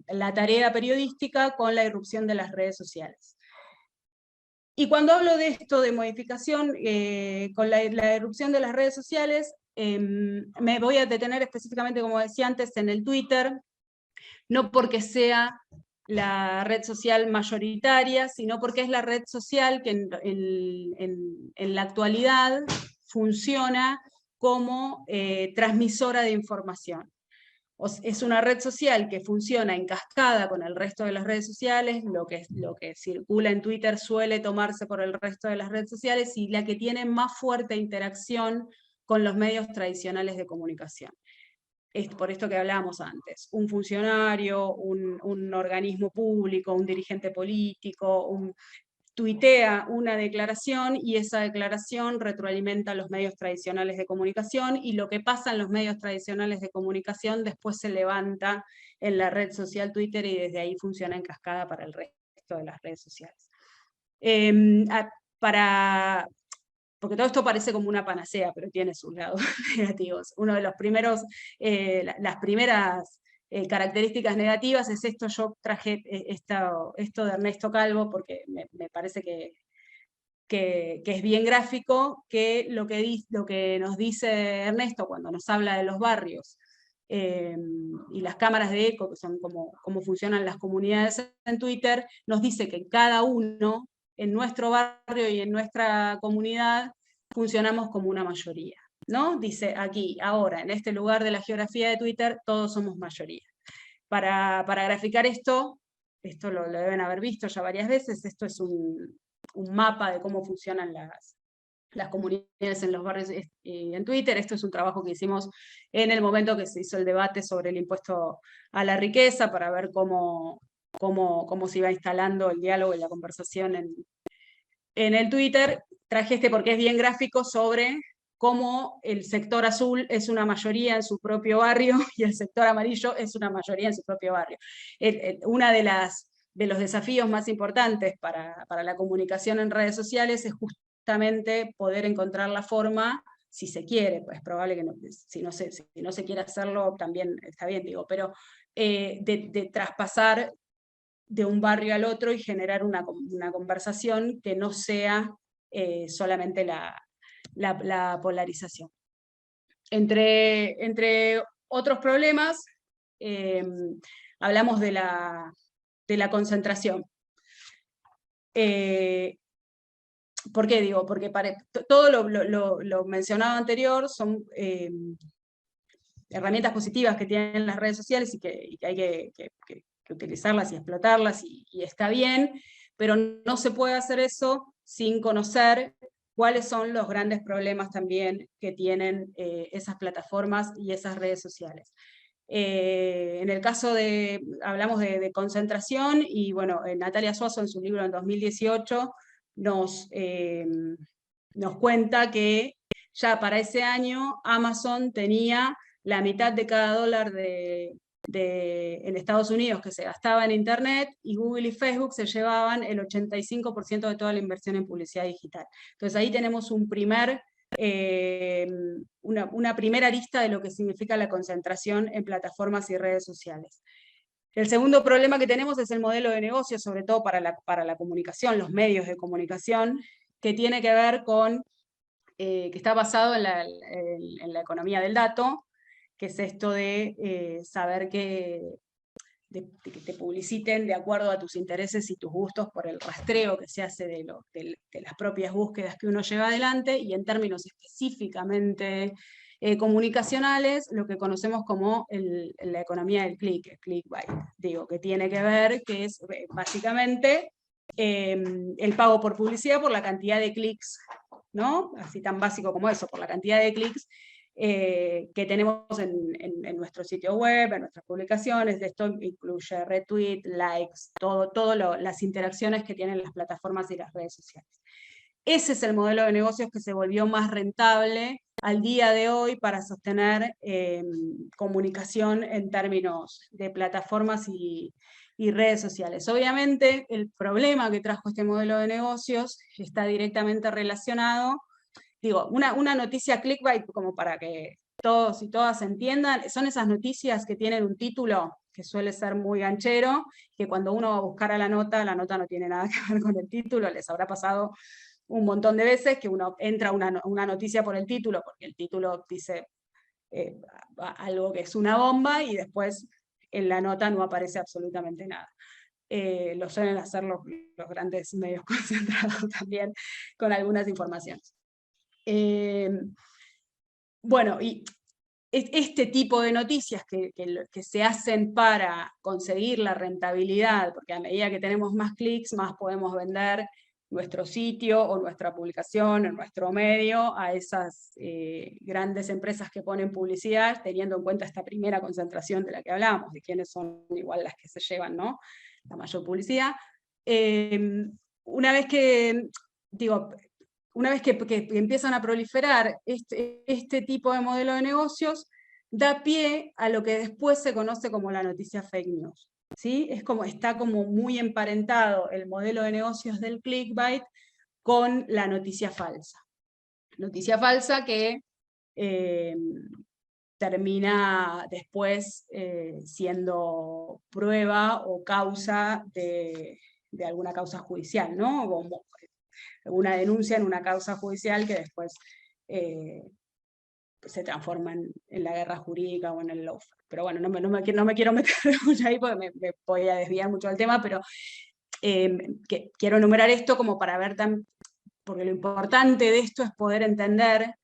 la tarea periodística con la irrupción de las redes sociales. Y cuando hablo de esto de modificación con la irrupción de las redes sociales, me voy a detener específicamente, como decía antes, en el Twitter, no porque sea la red social mayoritaria, sino porque es la red social que en la actualidad funciona como transmisora de información. Es una red social que funciona en cascada con el resto de las redes sociales, lo que circula en Twitter suele tomarse por el resto de las redes sociales, y la que tiene más fuerte interacción con los medios tradicionales de comunicación. Es por esto que hablábamos antes, un funcionario, un organismo público, un dirigente político, tuitea una declaración, y esa declaración retroalimenta a los medios tradicionales de comunicación, y lo que pasa en los medios tradicionales de comunicación después se levanta en la red social Twitter, y desde ahí funciona en cascada para el resto de las redes sociales. Porque todo esto parece como una panacea, pero tiene sus lados negativos. Uno de los primeros, las primeras características negativas es esto. Yo traje esto de Ernesto Calvo porque me parece que es bien gráfico, que lo que nos dice Ernesto cuando nos habla de los barrios y las cámaras de eco, que son cómo funcionan las comunidades en Twitter, nos dice que cada uno en nuestro barrio y en nuestra comunidad funcionamos como una mayoría, ¿no? Dice aquí, ahora, en este lugar de la geografía de Twitter, todos somos mayoría. Para graficar esto lo deben haber visto ya varias veces, esto es un mapa de cómo funcionan las comunidades en los barrios en Twitter. Esto es un trabajo que hicimos en el momento que se hizo el debate sobre el impuesto a la riqueza, para ver cómo se iba instalando el diálogo y la conversación en el Twitter. Traje porque es bien gráfico sobre cómo el sector azul es una mayoría en su propio barrio y el sector amarillo es una mayoría en su propio barrio. Una de los desafíos más importantes para la comunicación en redes sociales es justamente poder encontrar la forma, si se quiere, pues es probable que si no se quiere hacerlo también está bien, digo, pero de traspasar de un barrio al otro y generar una conversación que no sea solamente la polarización. Entre otros problemas, hablamos de la concentración. ¿Por qué digo? Porque todo lo mencionado anterior son herramientas positivas que tienen las redes sociales y que hay que utilizarlas y explotarlas, y está bien, pero no se puede hacer eso sin conocer cuáles son los grandes problemas también que tienen esas plataformas y esas redes sociales. En el caso hablamos de concentración, y bueno, Natalia Suazo en su libro en 2018 nos cuenta que ya para ese año Amazon tenía la mitad de cada dólar en Estados Unidos que se gastaba en Internet, y Google y Facebook se llevaban el 85% de toda la inversión en publicidad digital. Entonces ahí tenemos una primera arista de lo que significa la concentración en plataformas y redes sociales. El segundo problema que tenemos es el modelo de negocio, sobre todo para la comunicación, los medios de comunicación, que tiene que ver con, que está basado en la economía del dato, que es esto de saber que te publiciten de acuerdo a tus intereses y tus gustos por el rastreo que se hace de las propias búsquedas que uno lleva adelante, y en términos específicamente comunicacionales, lo que conocemos como la economía del click, el clickbait, digo, que tiene que ver, que es básicamente el pago por publicidad por la cantidad de clics, ¿no? Así tan básico como eso, por la cantidad de clics que tenemos en nuestro sitio web, en nuestras publicaciones. Esto incluye retweet, likes, todo las interacciones que tienen las plataformas y las redes sociales. Ese es el modelo de negocios que se volvió más rentable al día de hoy para sostener comunicación en términos de plataformas y redes sociales. Obviamente, el problema que trajo este modelo de negocios está directamente relacionado. Digo, una noticia clickbait, como para que todos y todas entiendan, son esas noticias que tienen un título que suele ser muy ganchero, que cuando uno va a buscar a la nota no tiene nada que ver con el título. Les habrá pasado un montón de veces que uno entra a una noticia por el título, porque el título dice algo que es una bomba, y después en la nota no aparece absolutamente nada. Lo suelen hacer los grandes medios concentrados también con algunas informaciones. Bueno, y este tipo de noticias que se hacen para conseguir la rentabilidad, porque a medida que tenemos más clics, más podemos vender nuestro sitio o nuestra publicación o nuestro medio a esas grandes empresas que ponen publicidad, teniendo en cuenta esta primera concentración de la que hablamos, de quiénes son igual las que se llevan, ¿no?, la mayor publicidad. Una vez que empiezan a proliferar este tipo de modelo de negocios, da pie a lo que después se conoce como la noticia fake news, ¿sí? Está como muy emparentado el modelo de negocios del clickbait con la noticia falsa. Noticia falsa que termina después siendo prueba o causa de alguna causa judicial, ¿no? Como una denuncia en una causa judicial que después se transforma en la guerra jurídica o en el lawfare. Pero bueno, no me quiero meter mucho ahí porque me voy a desviar mucho del tema, pero quiero enumerar esto como para ver porque lo importante de esto es poder entender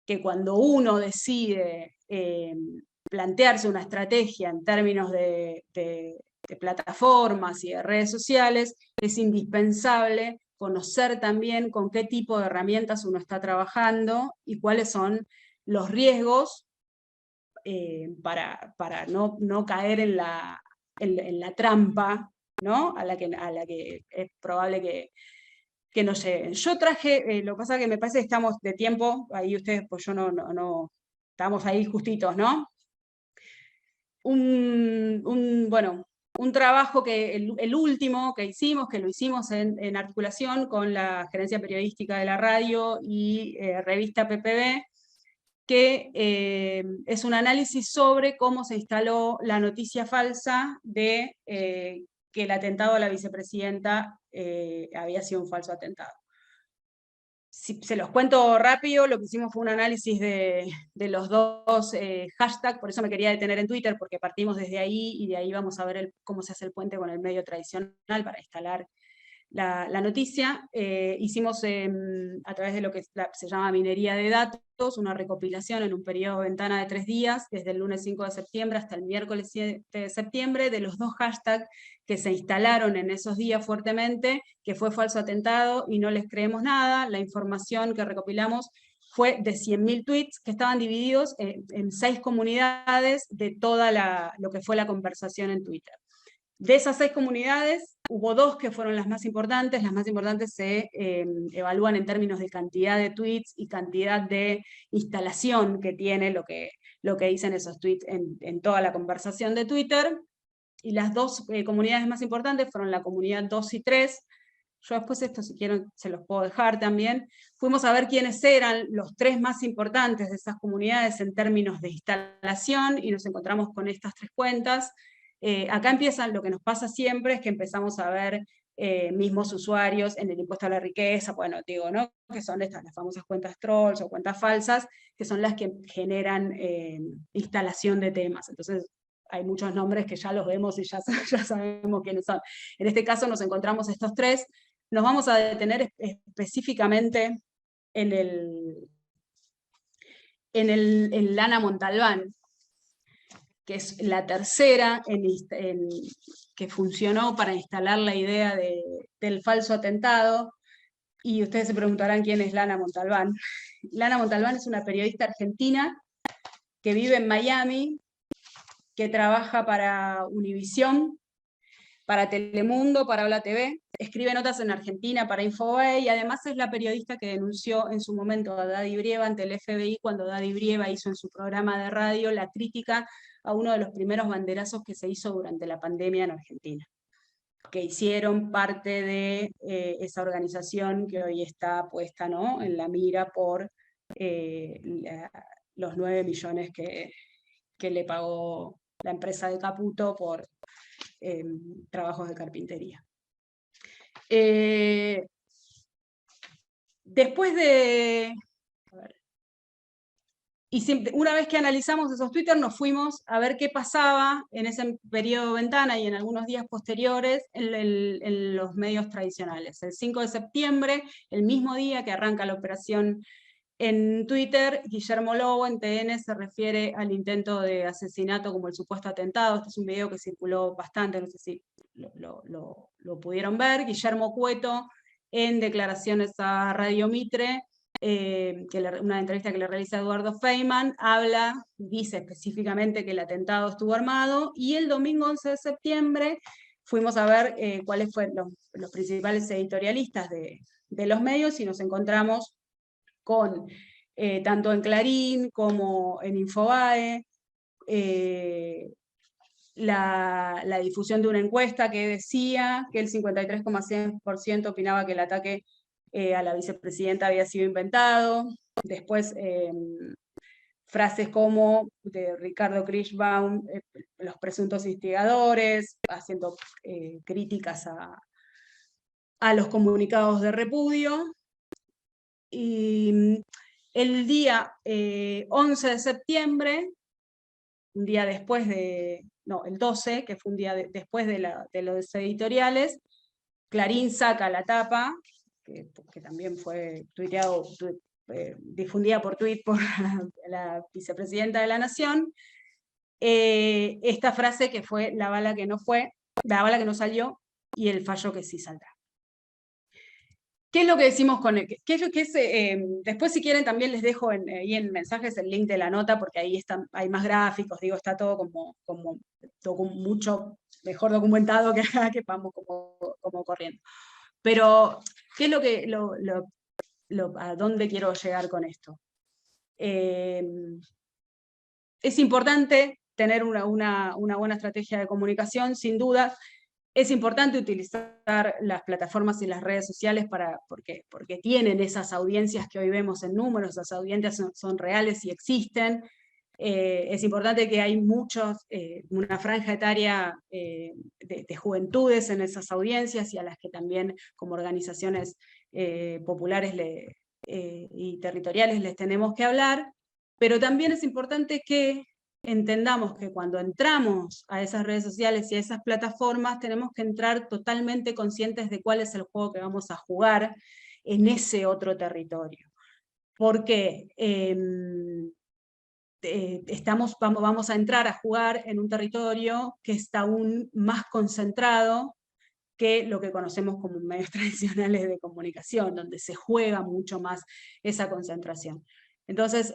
que cuando uno decide plantearse una estrategia en términos de plataformas y de redes sociales, es indispensable conocer también con qué tipo de herramientas uno está trabajando y cuáles son los riesgos para no caer en la trampa, ¿no?, a la que es probable que no lleguen. Yo traje, lo que pasa es que me parece que estamos de tiempo, ahí ustedes, pues yo no estamos ahí justitos, ¿no? Un trabajo el último que hicimos, que lo hicimos en articulación con la Gerencia Periodística de la Radio y revista PPB, que es un análisis sobre cómo se instaló la noticia falsa de que el atentado a la vicepresidenta había sido un falso atentado. se los cuento rápido, lo que hicimos fue un análisis de los dos hashtags, por eso me quería detener en Twitter, porque partimos desde ahí, y de ahí vamos a ver cómo se hace el puente con el medio tradicional para instalar la noticia. Hicimos a través de lo que se llama minería de datos, una recopilación en un periodo de ventana de 3 días, desde el lunes 5 de septiembre hasta el miércoles 7 de septiembre, de los dos hashtags que se instalaron en esos días fuertemente, que fue falso atentado y no les creemos nada. La información que recopilamos fue de 100.000 tweets que estaban divididos en 6 comunidades de toda lo que fue la conversación en Twitter. De esas 6 comunidades, hubo 2 que fueron las más importantes. Las más importantes se evalúan en términos de cantidad de tweets y cantidad de instalación que tiene lo que dicen esos tweets en toda la conversación de Twitter. Y las 2 comunidades más importantes fueron la comunidad 2 y 3. Yo después esto, si quieren, se los puedo dejar también. Fuimos a ver quiénes eran los 3 más importantes de esas comunidades en términos de instalación, y nos encontramos con estas 3 cuentas. Acá empiezan, lo que nos pasa siempre es que empezamos a ver mismos usuarios en el impuesto a la riqueza, bueno, digo, ¿no? Que son estas, las famosas cuentas trolls o cuentas falsas, que son las que generan instalación de temas. Entonces, hay muchos nombres que ya los vemos y ya sabemos quiénes son. En este caso nos encontramos estos 3. Nos vamos a detener específicamente en Lana Montalbán, que es la tercera que funcionó para instalar la idea del falso atentado. Y ustedes se preguntarán quién es Lana Montalbán. Lana Montalbán es una periodista argentina que vive en Miami, que trabaja para Univisión, para Telemundo, para Habla TV, escribe notas en Argentina para Infobae, y además es la periodista que denunció en su momento a Daddy Brieva ante el FBI, cuando Daddy Brieva hizo en su programa de radio la crítica a uno de los primeros banderazos que se hizo durante la pandemia en Argentina, que hicieron parte de esa organización que hoy está puesta, ¿no?, en la mira por los 9 millones que le pagó la empresa de Caputo por trabajos de carpintería. Después de... una vez que analizamos esos Twitter, nos fuimos a ver qué pasaba en ese periodo de ventana y en algunos días posteriores en los medios tradicionales. El 5 de septiembre, el mismo día que arranca la operación en Twitter, Guillermo Lobo en TN se refiere al intento de asesinato como el supuesto atentado. Este es un video que circuló bastante, no sé si lo pudieron ver. Guillermo Cueto, en declaraciones a Radio Mitre, una entrevista que le realiza Eduardo Feynman, dice específicamente que el atentado estuvo armado, y el domingo 11 de septiembre fuimos a ver cuáles fueron los principales editorialistas de los medios, y nos encontramos con, tanto en Clarín como en Infobae, la difusión de una encuesta que decía que el 53,6% opinaba que el ataque a la vicepresidenta había sido inventado. Después, frases como de Ricardo Kirschbaum, los presuntos instigadores, haciendo críticas a los comunicados de repudio. Y el día 11 de septiembre, un día después el 12, que fue un día después de los editoriales, Clarín saca la tapa, que también fue difundida por tweet por la vicepresidenta de la Nación, esta frase que fue la bala que no salió y el fallo que sí saldrá. ¿Qué es lo que decimos con él? Después, si quieren, también les dejo ahí en mensajes el link de la nota, porque ahí hay más gráficos, digo, está todo como mucho mejor documentado que acá, que vamos como corriendo. Pero, ¿qué es a dónde quiero llegar con esto? Es importante tener una buena estrategia de comunicación, sin duda. Es importante utilizar las plataformas y las redes sociales porque tienen esas audiencias que hoy vemos en números, esas audiencias son reales y existen. Es importante que hay una franja etaria de juventudes en esas audiencias, y a las que también como organizaciones populares y territoriales les tenemos que hablar, pero también es importante que entendamos que cuando entramos a esas redes sociales y a esas plataformas, tenemos que entrar totalmente conscientes de cuál es el juego que vamos a jugar en ese otro territorio. Porque vamos a entrar a jugar en un territorio que está aún más concentrado que lo que conocemos como medios tradicionales de comunicación, donde se juega mucho más esa concentración. Entonces,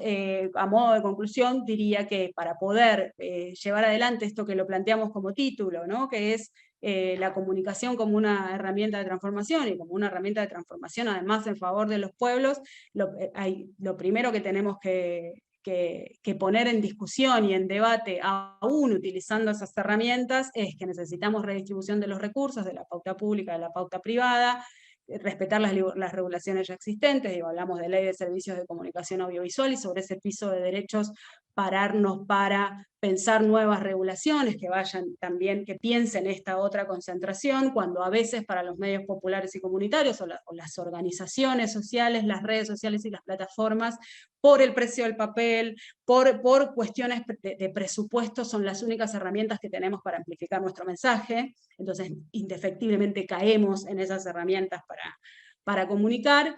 a modo de conclusión, diría que para poder llevar adelante esto que lo planteamos como título, ¿no? Que es la comunicación como una herramienta de transformación, y como una herramienta de transformación además en favor de los pueblos, lo primero que tenemos que poner en discusión y en debate, aún utilizando esas herramientas, es que necesitamos redistribución de los recursos, de la pauta pública, de la pauta privada, respetar las regulaciones ya existentes, digo, hablamos de ley de servicios de comunicación audiovisual, y sobre ese piso de derechos pararnos para pensar nuevas regulaciones que vayan también, que piensen esta otra concentración, cuando a veces para los medios populares y comunitarios, o las organizaciones sociales, las redes sociales y las plataformas, por el precio del papel, por cuestiones de presupuesto, son las únicas herramientas que tenemos para amplificar nuestro mensaje. Entonces, indefectiblemente caemos en esas herramientas para comunicar.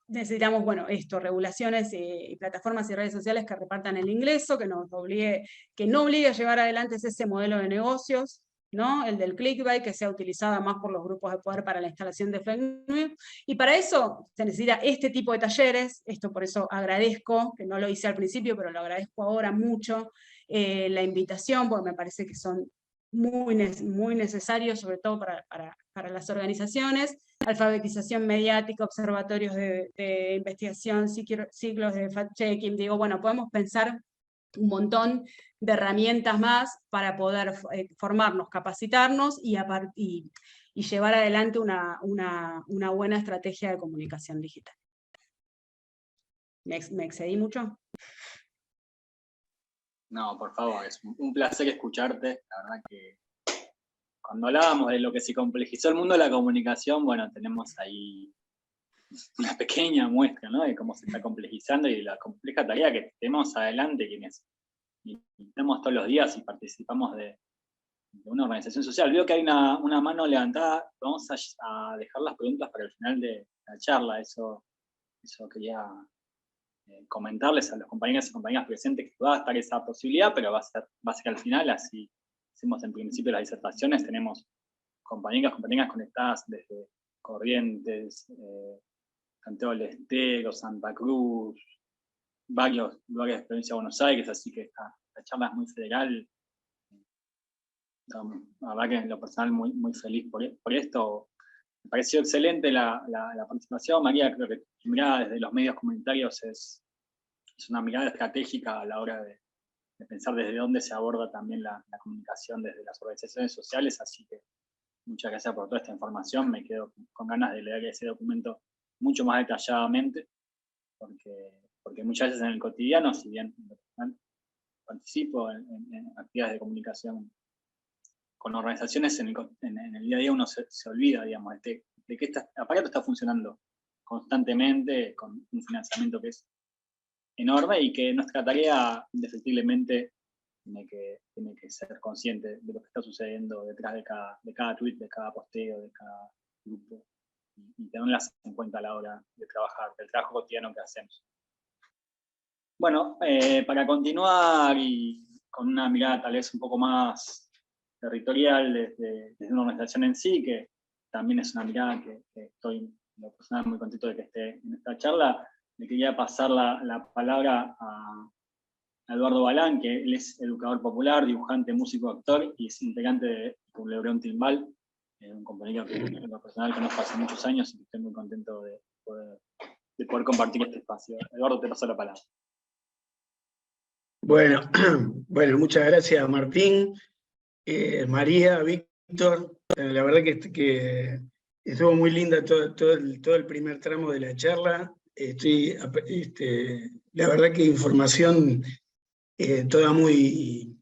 Necesitamos, bueno, regulaciones y plataformas y redes sociales que repartan el ingreso, que no obligue a llevar adelante ese modelo de negocios, ¿no? El del clickbait, que sea utilizada más por los grupos de poder para la instalación de fake news. Y para eso se necesita este tipo de talleres. Esto por eso agradezco, que no lo hice al principio, pero lo agradezco ahora mucho, la invitación, porque me parece que son muy necesarios, sobre todo para las organizaciones. Alfabetización mediática, observatorios de investigación, ciclos de fact-checking. Digo, bueno, podemos pensar un montón de herramientas más para poder formarnos, capacitarnos y llevar adelante una buena estrategia de comunicación digital. ¿Me excedí mucho?
No, por favor, es un placer escucharte. La verdad que cuando hablábamos de lo que se complejizó el mundo de la comunicación, bueno, tenemos ahí una pequeña muestra, ¿no? De cómo se está complejizando y de la compleja tarea que tenemos adelante quienes estamos todos los días y participamos de una organización social. Veo que hay una mano levantada. Vamos a dejar las preguntas para el final de la charla. Eso quería comentarles a los compañeros y compañeras presentes que va a estar esa posibilidad, pero va a ser al final. Así hacemos en principio las disertaciones. Tenemos compañeras conectadas desde Corrientes, Santiago del Estero, Santa Cruz, varios lugares de provincia de Buenos Aires, así que esta charla es muy federal. La verdad que en lo personal muy feliz por esto. Me pareció excelente la participación. María, creo que tu mirada desde los medios comunitarios es una mirada estratégica a la hora de pensar desde dónde se aborda también la comunicación desde las organizaciones sociales, así que muchas gracias por toda esta información. Me quedo con ganas de leer ese documento mucho más detalladamente, porque muchas veces en el cotidiano, si bien participo en actividades de comunicación con organizaciones, en el día a día uno se olvida, digamos, de que este aparato está funcionando constantemente, con un financiamiento que es enorme, y que nuestra tarea indefectiblemente tiene que ser consciente de lo que está sucediendo detrás de cada tweet, de cada posteo, de cada grupo, y tenerlas en cuenta a la hora de trabajar, del trabajo cotidiano que hacemos. Bueno, para continuar y con una mirada tal vez un poco más territorial desde una organización en sí, que también es una mirada que estoy en lo personal muy contento de que esté en esta charla, le quería pasar la palabra a Eduardo Balán, que él es educador popular, dibujante, músico, actor, y es integrante de Lebrón Timbal, un compañero que en lo personal conozco hace muchos años, y estoy muy contento de poder compartir este espacio. Eduardo, te paso la palabra.
Bueno, muchas gracias, Martín, María, Víctor. La verdad que estuvo muy linda todo el primer tramo de la charla. La verdad que información toda muy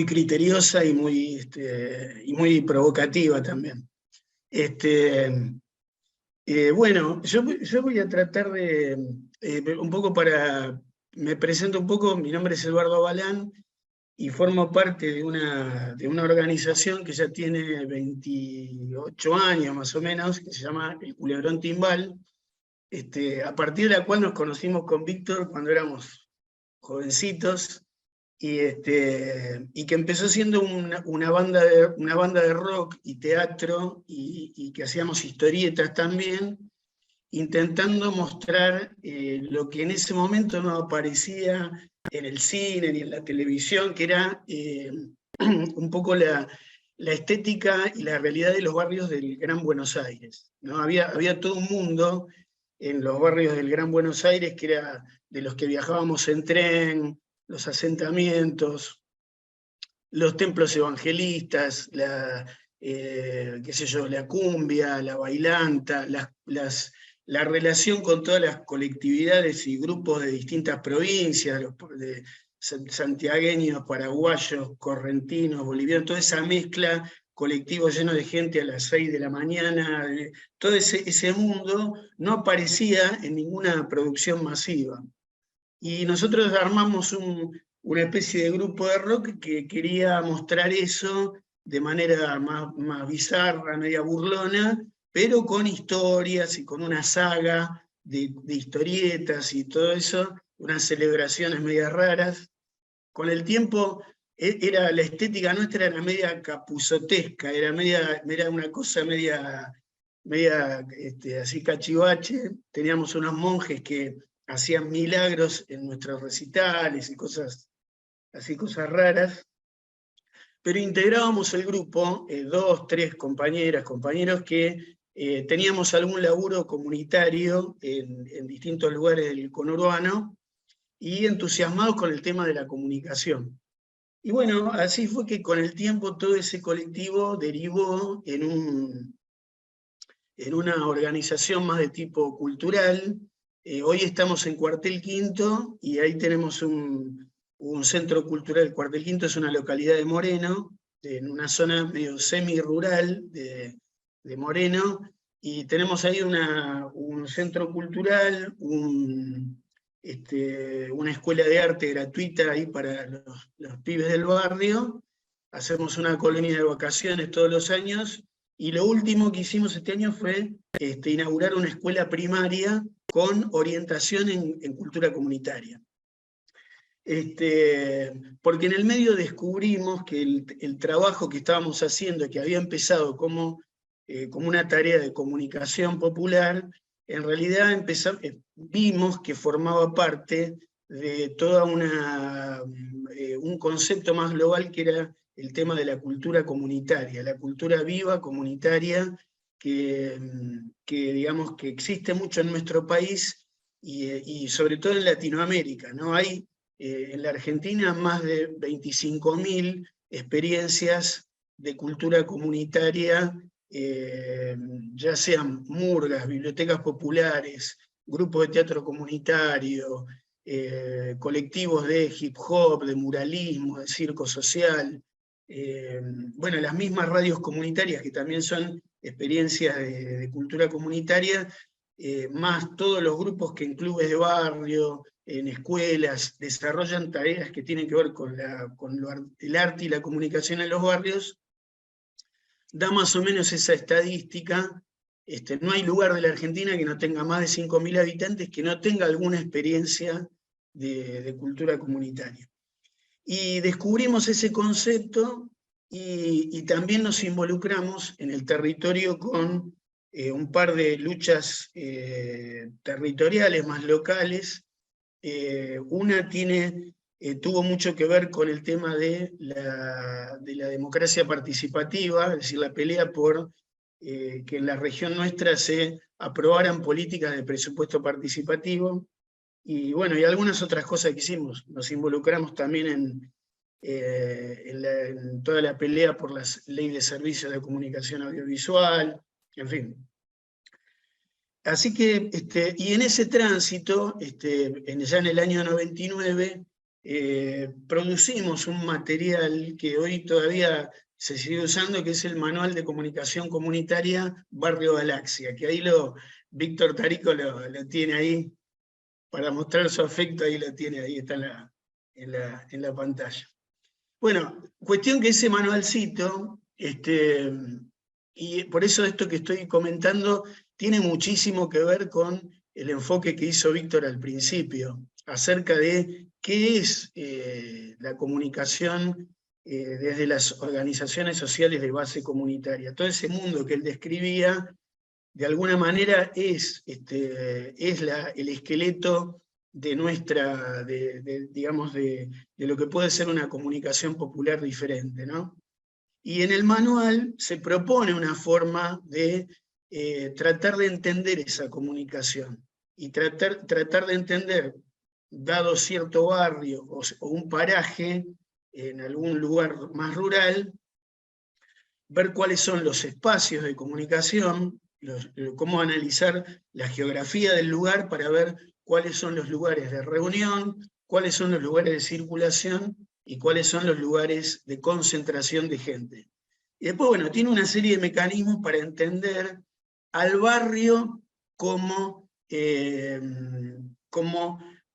criteriosa y muy provocativa también. Bueno, yo voy a tratar de, un poco me presento un poco, mi nombre es Eduardo Abalán y formo parte de una organización que ya tiene 28 años más o menos, que se llama El Culebrón Timbal, a partir de la cual nos conocimos con Víctor cuando éramos jovencitos, y que empezó siendo una banda de rock y teatro, y que hacíamos historietas también, intentando mostrar lo que en ese momento no aparecía en el cine ni en la televisión, que era un poco la estética y la realidad de los barrios del Gran Buenos Aires, ¿no? Había todo un mundo en los barrios del Gran Buenos Aires que era de los que viajábamos en tren, los asentamientos, los templos evangelistas, qué sé yo, la cumbia, la bailanta, la relación con todas las colectividades y grupos de distintas provincias, de santiagueños, paraguayos, correntinos, bolivianos, toda esa mezcla, colectivo lleno de gente a las 6 de la mañana, todo ese mundo no aparecía en ninguna producción masiva. Y nosotros armamos una especie de grupo de rock que quería mostrar eso de manera más bizarra, media burlona, pero con historias y con una saga de historietas y todo eso, unas celebraciones medias raras. Con el tiempo, la estética nuestra era media capuzotesca, era una cosa media así cachivache. Teníamos unos monjes que hacían milagros en nuestros recitales y cosas raras, pero integrábamos el grupo, 2, 3 compañeras, compañeros que teníamos algún laburo comunitario en distintos lugares del conurbano y entusiasmados con el tema de la comunicación. Y bueno, así fue que con el tiempo todo ese colectivo derivó en una organización más de tipo cultural. Hoy estamos en Cuartel Quinto y ahí tenemos un centro cultural. Cuartel Quinto es una localidad de Moreno, en una zona medio semi-rural de Moreno, y tenemos ahí un centro cultural, una escuela de arte gratuita ahí para los pibes del barrio. Hacemos una colonia de vacaciones todos los años, y lo último que hicimos este año fue inaugurar una escuela primaria con orientación en cultura comunitaria. Porque en el medio descubrimos que el trabajo que estábamos haciendo, que había empezado como una tarea de comunicación popular, en realidad vimos que formaba parte de toda un concepto más global, que era el tema de la cultura comunitaria, la cultura viva comunitaria, que digamos que existe mucho en nuestro país y sobre todo en Latinoamérica, ¿no? Hay en la Argentina más de 25.000 experiencias de cultura comunitaria, ya sean murgas, bibliotecas populares, grupos de teatro comunitario, colectivos de hip hop, de muralismo, de circo social, bueno, las mismas radios comunitarias que también son experiencias de cultura comunitaria, más todos los grupos que en clubes de barrio, en escuelas, desarrollan tareas que tienen que ver con el arte y la comunicación en los barrios. Da más o menos esa estadística. No hay lugar de la Argentina que no tenga más de 5.000 habitantes que no tenga alguna experiencia de cultura comunitaria. Y descubrimos ese concepto y también nos involucramos en el territorio con un par de luchas territoriales más locales. Una tuvo mucho que ver con el tema de la democracia participativa, es decir, la pelea por que en la región nuestra se aprobaran políticas de presupuesto participativo, y bueno, y algunas otras cosas que hicimos. Nos involucramos también en toda la pelea por la ley de servicios de comunicación audiovisual, en fin. Así que, y en ese tránsito, ya en el año 99, producimos un material que hoy todavía se sigue usando, que es el Manual de Comunicación Comunitaria Barrio Galaxia, que ahí Víctor Tarico lo tiene ahí, para mostrar su afecto, ahí lo tiene, ahí está en la pantalla. Bueno, cuestión que ese manualcito, y por eso esto que estoy comentando, tiene muchísimo que ver con el enfoque que hizo Víctor al principio, acerca de qué es la comunicación desde las organizaciones sociales de base comunitaria. Todo ese mundo que él describía, de alguna manera es el esqueleto de nuestra, digamos, de lo que puede ser una comunicación popular diferente, ¿no? Y en el manual se propone una forma de tratar de entender esa comunicación, y tratar de entender, dado cierto barrio o un paraje en algún lugar más rural, ver cuáles son los espacios de comunicación, cómo analizar la geografía del lugar para ver cuáles son los lugares de reunión, cuáles son los lugares de circulación y cuáles son los lugares de concentración de gente. Y después, bueno, tiene una serie de mecanismos para entender al barrio como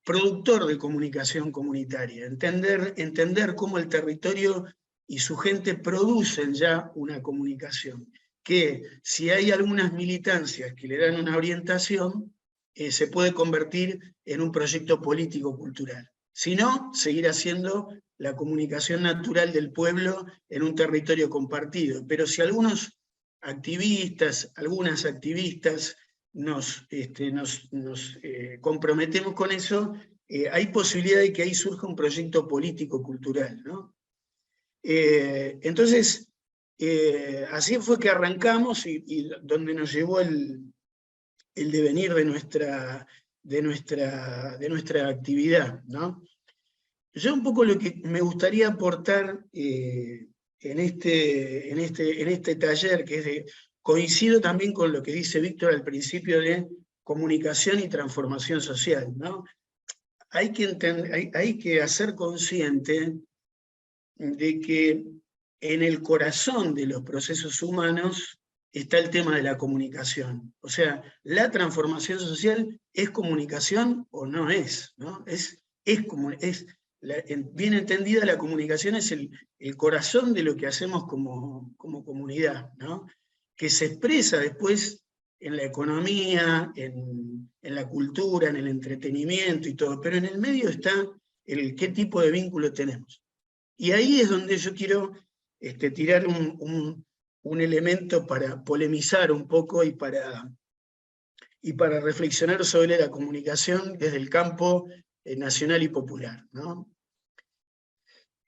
productor de comunicación comunitaria, entender cómo el territorio y su gente producen ya una comunicación, que si hay algunas militancias que le dan una orientación, se puede convertir en un proyecto político-cultural. Si no, seguirá siendo la comunicación natural del pueblo en un territorio compartido. Pero si algunas activistas nos comprometemos con eso, hay posibilidad de que ahí surja un proyecto político-cultural, ¿no? Entonces, así fue que arrancamos, y donde nos llevó el devenir de nuestra actividad, ¿no? Yo un poco lo que me gustaría aportar en este taller, que coincido también con lo que dice Víctor al principio de comunicación y transformación social, ¿no? Hay que hacer consciente de que en el corazón de los procesos humanos está el tema de la comunicación. O sea, la transformación social es comunicación o no es, ¿no? Bien entendida, la comunicación es el corazón de lo que hacemos como comunidad, ¿no? Que se expresa después en la economía, en la cultura, en el entretenimiento y todo, pero en el medio está qué tipo de vínculo tenemos. Y ahí es donde yo quiero tirar un elemento para polemizar un poco y para reflexionar sobre la comunicación desde el campo nacional y popular, ¿no?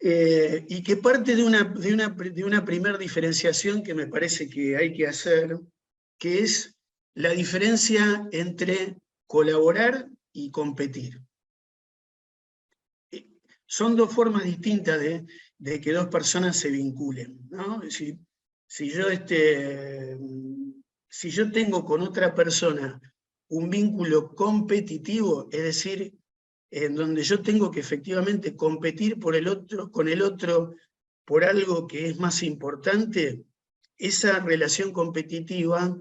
Y que parte de una primera diferenciación que me parece que hay que hacer, que es la diferencia entre colaborar y competir. Son dos formas distintas de que dos personas se vinculen, ¿no? Si yo tengo con otra persona un vínculo competitivo, es decir, en donde yo tengo que efectivamente competir con el otro por algo que es más importante, esa relación competitiva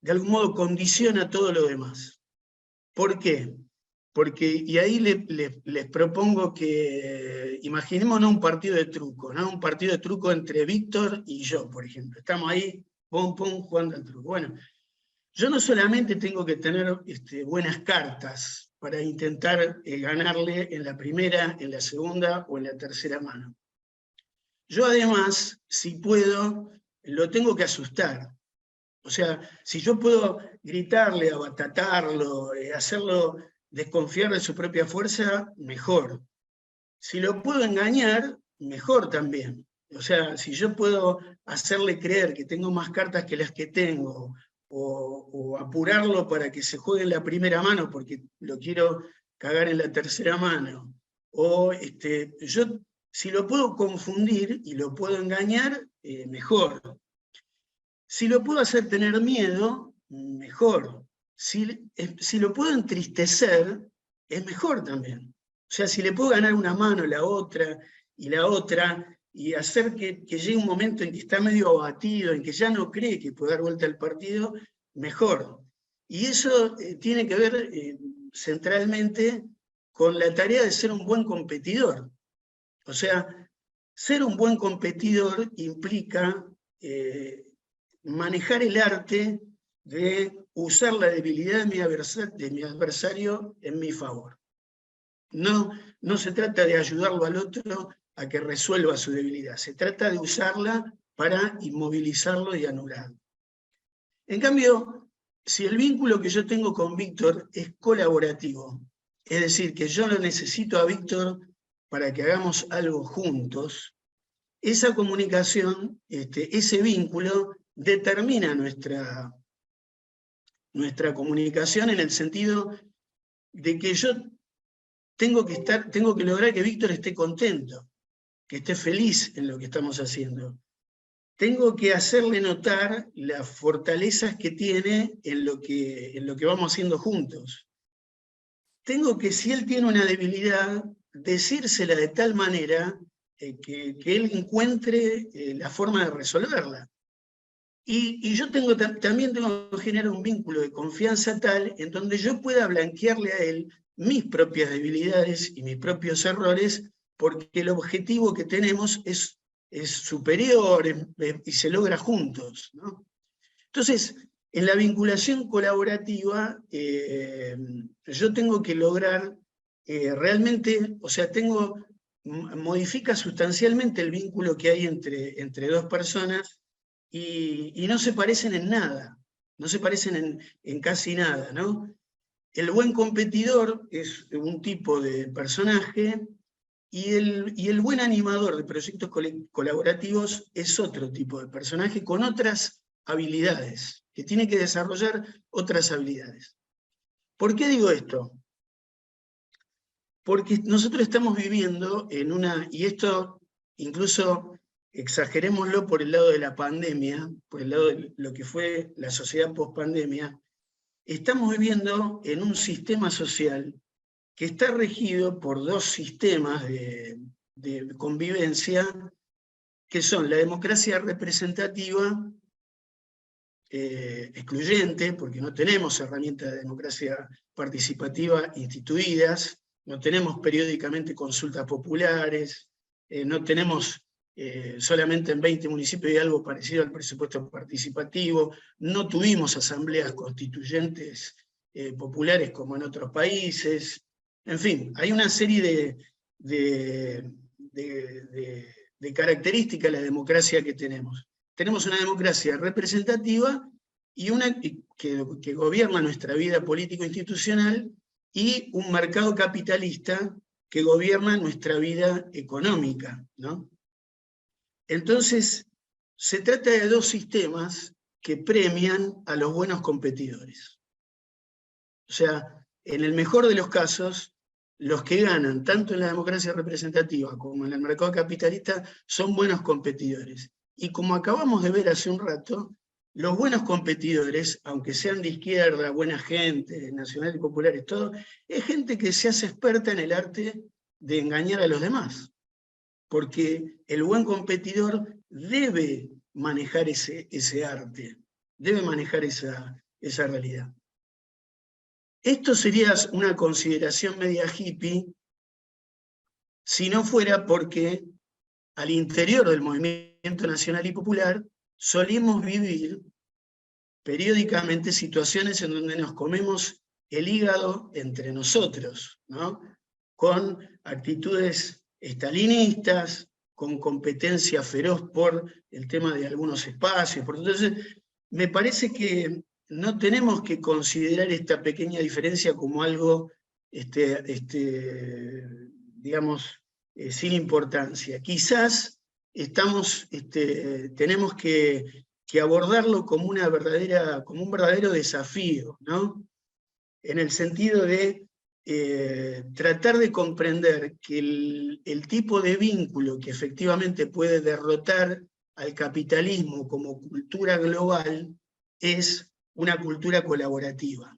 de algún modo condiciona todo lo demás. ¿Por qué? Porque, y ahí les propongo que imaginémonos un partido de truco, ¿no? Un partido de truco entre Víctor y yo, por ejemplo. Estamos ahí, pum, pum, jugando al truco. Bueno, yo no solamente tengo que tener buenas cartas para intentar ganarle en la primera, en la segunda o en la tercera mano. Yo además, si puedo, lo tengo que asustar. O sea, si yo puedo gritarle, abatatarlo, hacerlo desconfiar de su propia fuerza, mejor. Si lo puedo engañar, mejor también. O sea, si yo puedo hacerle creer que tengo más cartas que las que tengo, o apurarlo para que se juegue en la primera mano porque lo quiero cagar en la tercera mano, o yo si lo puedo confundir y lo puedo engañar, mejor. Si lo puedo hacer tener miedo, mejor. Si lo puedo entristecer, es mejor también. O sea, si le puedo ganar una mano, la otra, y hacer que llegue un momento en que está medio abatido, en que ya no cree que puede dar vuelta al partido, mejor. Y eso tiene que ver centralmente con la tarea de ser un buen competidor. O sea, ser un buen competidor implica manejar el arte de usar la debilidad de mi adversario en mi favor. No se trata de ayudarlo al otro a que resuelva su debilidad, se trata de usarla para inmovilizarlo y anularlo. En cambio, si el vínculo que yo tengo con Víctor es colaborativo, es decir, que yo lo necesito a Víctor para que hagamos algo juntos, esa comunicación, ese vínculo, determina nuestra comunicación en el sentido de que yo tengo que lograr que Víctor esté contento, que esté feliz en lo que estamos haciendo. Tengo que hacerle notar las fortalezas que tiene en lo que vamos haciendo juntos. Tengo que, si él tiene una debilidad, decírsela de tal manera que él encuentre la forma de resolverla. Y yo también tengo que generar un vínculo de confianza tal en donde yo pueda blanquearle a él mis propias debilidades y mis propios errores, porque el objetivo que tenemos es superior y se logra juntos, ¿no? Entonces, en la vinculación colaborativa, yo tengo que lograr realmente, o sea, modifica sustancialmente el vínculo que hay entre dos personas y no se parecen en nada, no se parecen en casi nada, ¿no? El buen competidor es un tipo de personaje y el buen animador de proyectos colaborativos es otro tipo de personaje con otras habilidades, que tiene que desarrollar otras habilidades. ¿Por qué digo esto? Porque nosotros estamos viviendo y esto incluso exagerémoslo por el lado de la pandemia, por el lado de lo que fue la sociedad post-pandemia, estamos viviendo en un sistema social que está regido por dos sistemas de convivencia, que son la democracia representativa, excluyente, porque no tenemos herramientas de democracia participativa instituidas, no tenemos periódicamente consultas populares, no tenemos solamente en 20 municipios hay algo parecido al presupuesto participativo, no tuvimos asambleas constituyentes populares como en otros países, en fin, hay una serie de características de la democracia que tenemos. Tenemos una democracia representativa y que gobierna nuestra vida político-institucional y un mercado capitalista que gobierna nuestra vida económica, ¿no? Entonces, se trata de dos sistemas que premian a los buenos competidores. O sea, en el mejor de los casos, los que ganan tanto en la democracia representativa como en el mercado capitalista son buenos competidores. Y como acabamos de ver hace un rato, los buenos competidores, aunque sean de izquierda, buena gente, nacionales y populares, todo, es gente que se hace experta en el arte de engañar a los demás. Porque el buen competidor debe manejar ese arte, debe manejar esa realidad. Esto sería una consideración media hippie si no fuera porque al interior del movimiento nacional y popular solemos vivir periódicamente situaciones en donde nos comemos el hígado entre nosotros, ¿no? Con actitudes estalinistas, con competencia feroz por el tema de algunos espacios. Entonces, me parece que no tenemos que considerar esta pequeña diferencia como algo, digamos, sin importancia. Quizás tenemos que abordarlo como un verdadero desafío, ¿no? En el sentido de tratar de comprender que el tipo de vínculo que efectivamente puede derrotar al capitalismo como cultura global es una cultura colaborativa.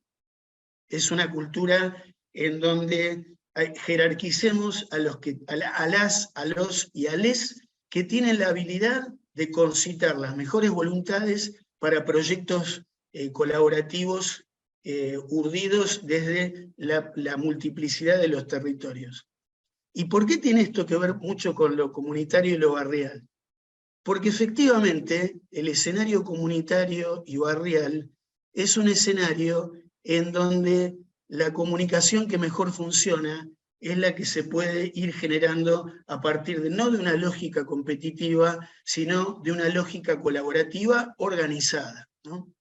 Es una cultura en donde jerarquicemos a los y a les que tienen la habilidad de concitar las mejores voluntades para proyectos colaborativos urdidos desde la multiplicidad de los territorios. ¿Y por qué tiene esto que ver mucho con lo comunitario y lo barrial? Porque efectivamente el escenario comunitario y barrial es un escenario en donde la comunicación que mejor funciona es la que se puede ir generando a partir de, no de una lógica competitiva, sino de una lógica colaborativa organizada, ¿no?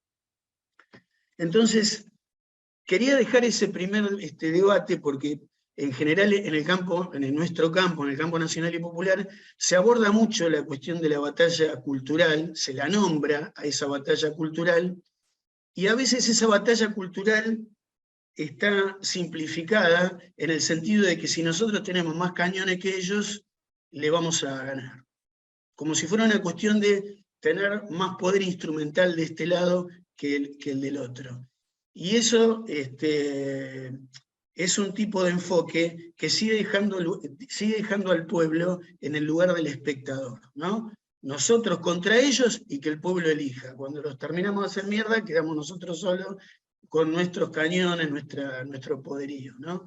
Entonces, quería dejar ese primer debate porque en general en nuestro campo, en el campo nacional y popular, se aborda mucho la cuestión de la batalla cultural, se la nombra a esa batalla cultural, y a veces esa batalla cultural está simplificada en el sentido de que si nosotros tenemos más cañones que ellos, le vamos a ganar. Como si fuera una cuestión de tener más poder instrumental de este lado que el del otro. Y eso es un tipo de enfoque que sigue dejando al pueblo en el lugar del espectador, ¿no? Nosotros contra ellos y que el pueblo elija. Cuando los terminamos de hacer mierda, quedamos nosotros solos con nuestros cañones, nuestro poderío, ¿no?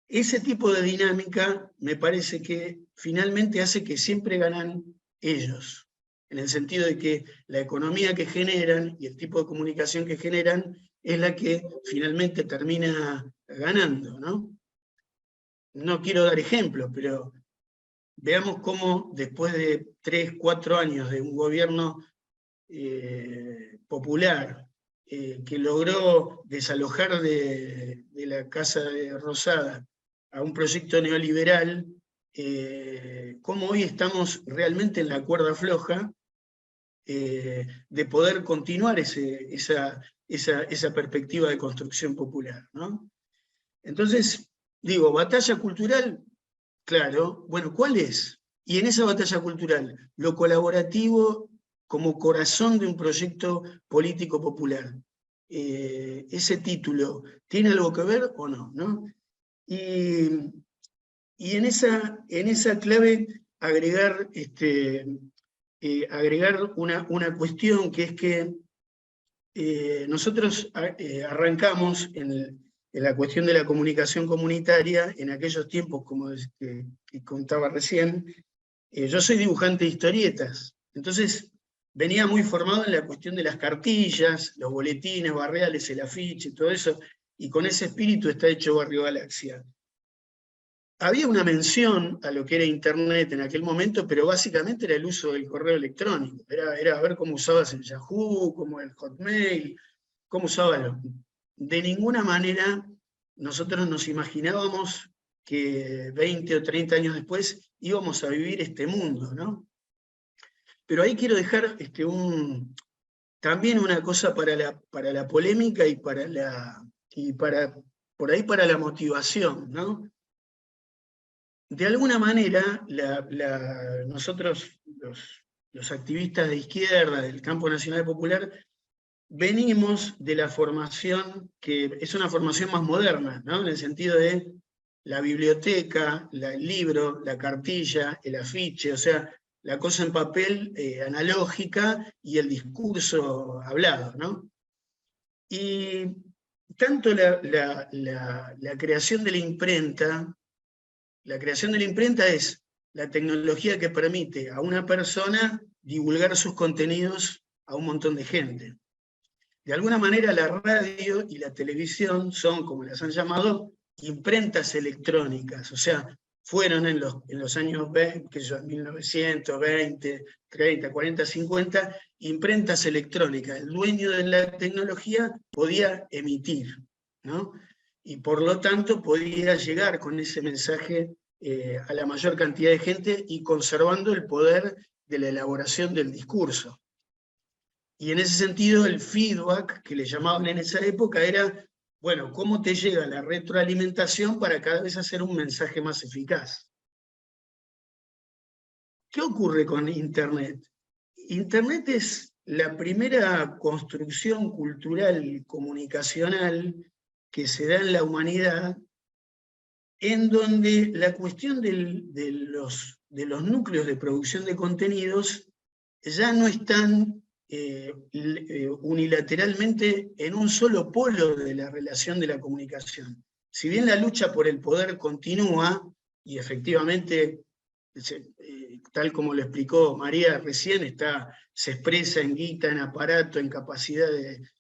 Ese tipo de dinámica me parece que finalmente hace que siempre ganan ellos, en el sentido de que la economía que generan y el tipo de comunicación que generan es la que finalmente termina ganando, ¿no? No quiero dar ejemplos, pero veamos cómo después de 3, 4 años de un gobierno popular, que logró desalojar de la Casa de Rosada a un proyecto neoliberal, cómo hoy estamos realmente en la cuerda floja de poder continuar esa perspectiva de construcción popular, ¿no? Entonces, digo, batalla cultural, claro, bueno, ¿cuál es? Y en esa batalla cultural, lo colaborativo como corazón de un proyecto político popular. Ese título, ¿tiene algo que ver o no? ¿No? Y en esa clave agregar, agregar una cuestión que es que nosotros arrancamos en la cuestión de la comunicación comunitaria en aquellos tiempos, como que contaba recién. Yo soy dibujante de historietas, entonces venía muy formado en la cuestión de las cartillas, los boletines barriales, el afiche, todo eso, y con ese espíritu está hecho Barrio Galaxia. Había una mención a lo que era Internet en aquel momento, pero básicamente era el uso del correo electrónico. Era ver cómo usabas el Yahoo, cómo el Hotmail, cómo usabas. De ninguna manera nosotros nos imaginábamos que 20 o 30 años después íbamos a vivir este mundo, ¿no? Pero ahí quiero dejar también una cosa para la polémica y por ahí para la motivación, ¿no? De alguna manera, nosotros, los activistas de izquierda, del campo nacional popular, venimos de la formación que es una formación más moderna, ¿no? En el sentido de la biblioteca, el libro, la cartilla, el afiche, o sea, la cosa en papel analógica y el discurso hablado, ¿no? Y tanto la creación de la imprenta es la tecnología que permite a una persona divulgar sus contenidos a un montón de gente. De alguna manera la radio y la televisión son, como las han llamado, imprentas electrónicas, o sea, fueron en los años 1920, 30, 40, 50, imprentas electrónicas. El dueño de la tecnología podía emitir, ¿no? Y por lo tanto podía llegar con ese mensaje a la mayor cantidad de gente y conservando el poder de la elaboración del discurso. Y en ese sentido el feedback, que le llamaban en esa época, era, bueno, ¿cómo te llega la retroalimentación para cada vez hacer un mensaje más eficaz? ¿Qué ocurre con Internet? Internet es la primera construcción cultural comunicacional que se da en la humanidad en donde la cuestión de los núcleos de producción de contenidos ya no están unilateralmente en un solo polo de la relación de la comunicación. Si bien la lucha por el poder continúa, y efectivamente, tal como lo explicó María recién, se expresa en guita, en aparato, en capacidad de...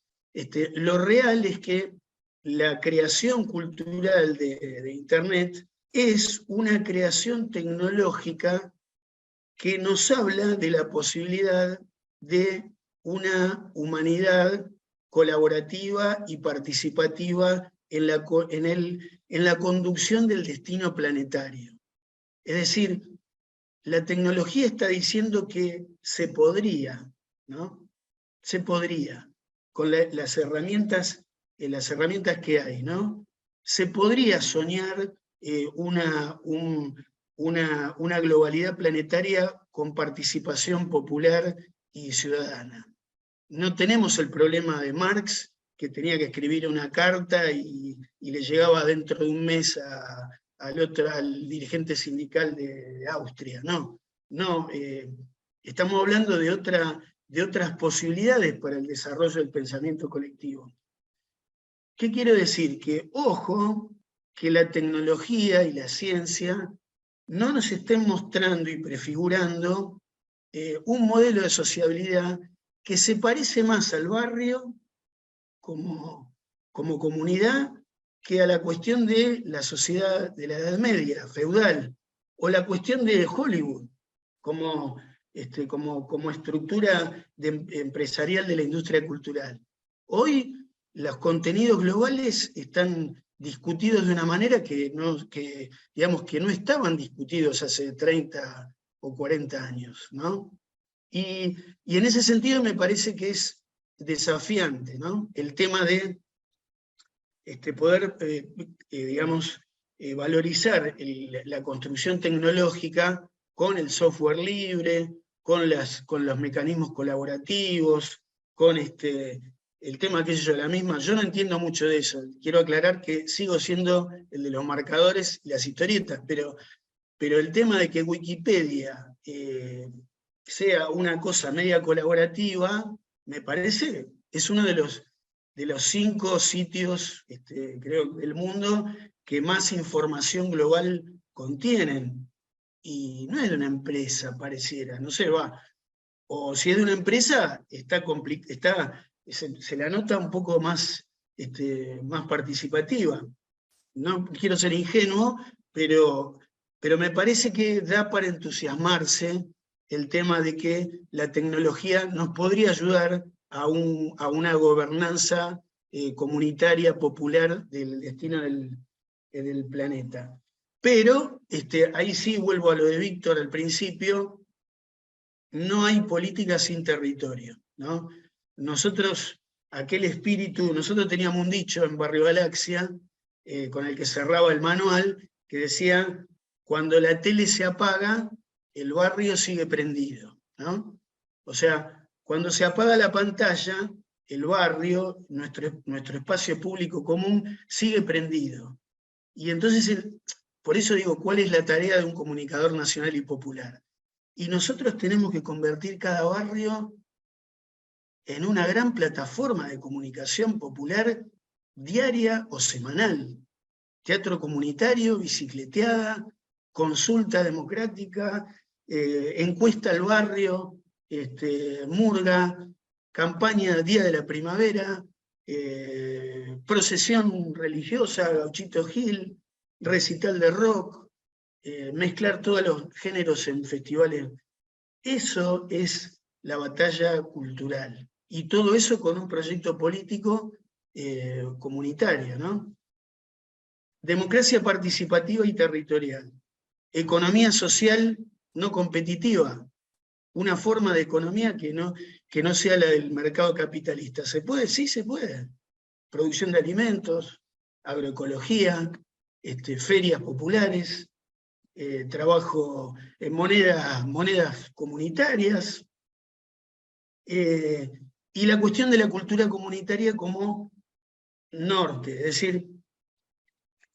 lo real es que la creación cultural de Internet es una creación tecnológica que nos habla de la posibilidad de una humanidad colaborativa y participativa en la conducción del destino planetario. Es decir, la tecnología está diciendo que se podría, ¿no? Se podría, con las herramientas que hay, ¿no? Se podría soñar una globalidad planetaria con participación popular y ciudadana. No tenemos el problema de Marx, que tenía que escribir una carta y le llegaba dentro de un mes al dirigente sindical de Austria. No, estamos hablando de otras posibilidades para el desarrollo del pensamiento colectivo. ¿Qué quiero decir? Que, ojo, que la tecnología y la ciencia no nos estén mostrando y prefigurando un modelo de sociabilidad que se parece más al barrio como comunidad que a la cuestión de la sociedad de la Edad Media, feudal, o la cuestión de Hollywood como estructura empresarial de la industria cultural. Hoy los contenidos globales están discutidos de una manera que no estaban discutidos hace 30 o 40 años, ¿no? Y en ese sentido me parece que es desafiante, ¿no? El tema de poder, valorizar la construcción tecnológica con el software libre, con los mecanismos colaborativos, con el tema, qué sé yo, yo no entiendo mucho de eso. Quiero aclarar que sigo siendo el de los marcadores y las historietas, pero el tema de que Wikipedia sea una cosa media colaborativa, me parece, es uno de los 5 sitios, creo, del mundo que más información global contienen. Y no es de una empresa, pareciera, no sé, o si es de una empresa, se la nota un poco más participativa. No quiero ser ingenuo, pero me parece que da para entusiasmarse el tema de que la tecnología nos podría ayudar a una gobernanza comunitaria, popular del destino del planeta. Pero, ahí sí vuelvo a lo de Víctor al principio, no hay política sin territorio, ¿no? Nosotros teníamos un dicho en Barrio Galaxia, con el que cerraba el manual, que decía: cuando la tele se apaga, el barrio sigue prendido, ¿no? O sea, cuando se apaga la pantalla, el barrio, nuestro espacio público común, sigue prendido. Y entonces, por eso digo, ¿cuál es la tarea de un comunicador nacional y popular? Y nosotros tenemos que convertir cada barrio en una gran plataforma de comunicación popular diaria o semanal. Teatro comunitario, bicicleteada, consulta democrática, encuesta al barrio, murga, campaña Día de la Primavera, procesión religiosa, Gauchito Gil, recital de rock, mezclar todos los géneros en festivales. Eso es la batalla cultural. Y todo eso con un proyecto político comunitario, ¿no? Democracia participativa y territorial. Economía social no competitiva. Una forma de economía que no sea la del mercado capitalista. ¿Se puede? Sí, se puede. Producción de alimentos, agroecología, ferias populares, trabajo en monedas comunitarias, y la cuestión de la cultura comunitaria como norte, es decir,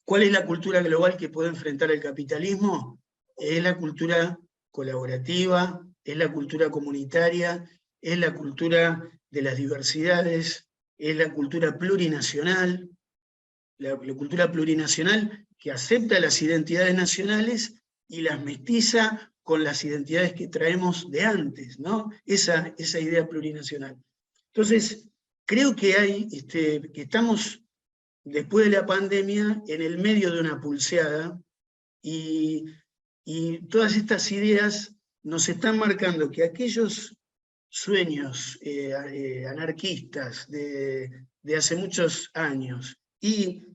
¿Cuál es la cultura global que puede enfrentar el capitalismo? Es la cultura colaborativa, es la cultura comunitaria, es la cultura de las diversidades, es la cultura plurinacional, la cultura plurinacional que acepta las identidades nacionales y las mestiza con las identidades que traemos de antes, ¿no? Esa idea plurinacional. Entonces, creo que que estamos, después de la pandemia, en el medio de una pulseada, y todas estas ideas nos están marcando que aquellos sueños anarquistas de hace muchos años y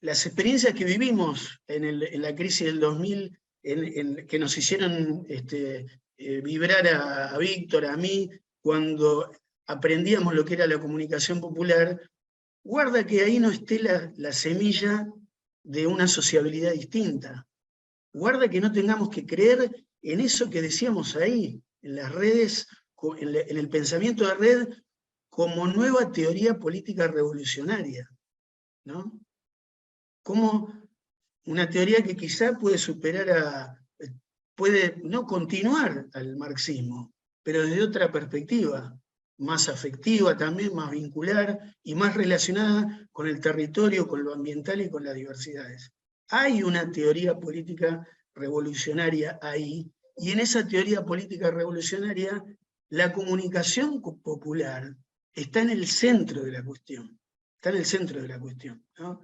las experiencias que vivimos en la crisis del 2000, que nos hicieron vibrar a Víctor, a mí, cuando aprendíamos lo que era la comunicación popular, guarda que ahí no esté la semilla de una sociabilidad distinta. Guarda que no tengamos que creer en eso que decíamos ahí, en las redes, en el pensamiento de red, como nueva teoría política revolucionaria, ¿no? Como una teoría que quizá puede puede no continuar al marxismo, pero desde otra perspectiva, más afectiva también, más vincular y más relacionada con el territorio, con lo ambiental y con las diversidades. Hay una teoría política revolucionaria ahí, y en esa teoría política revolucionaria la comunicación popular está en el centro de la cuestión. Está en el centro de la cuestión, ¿no?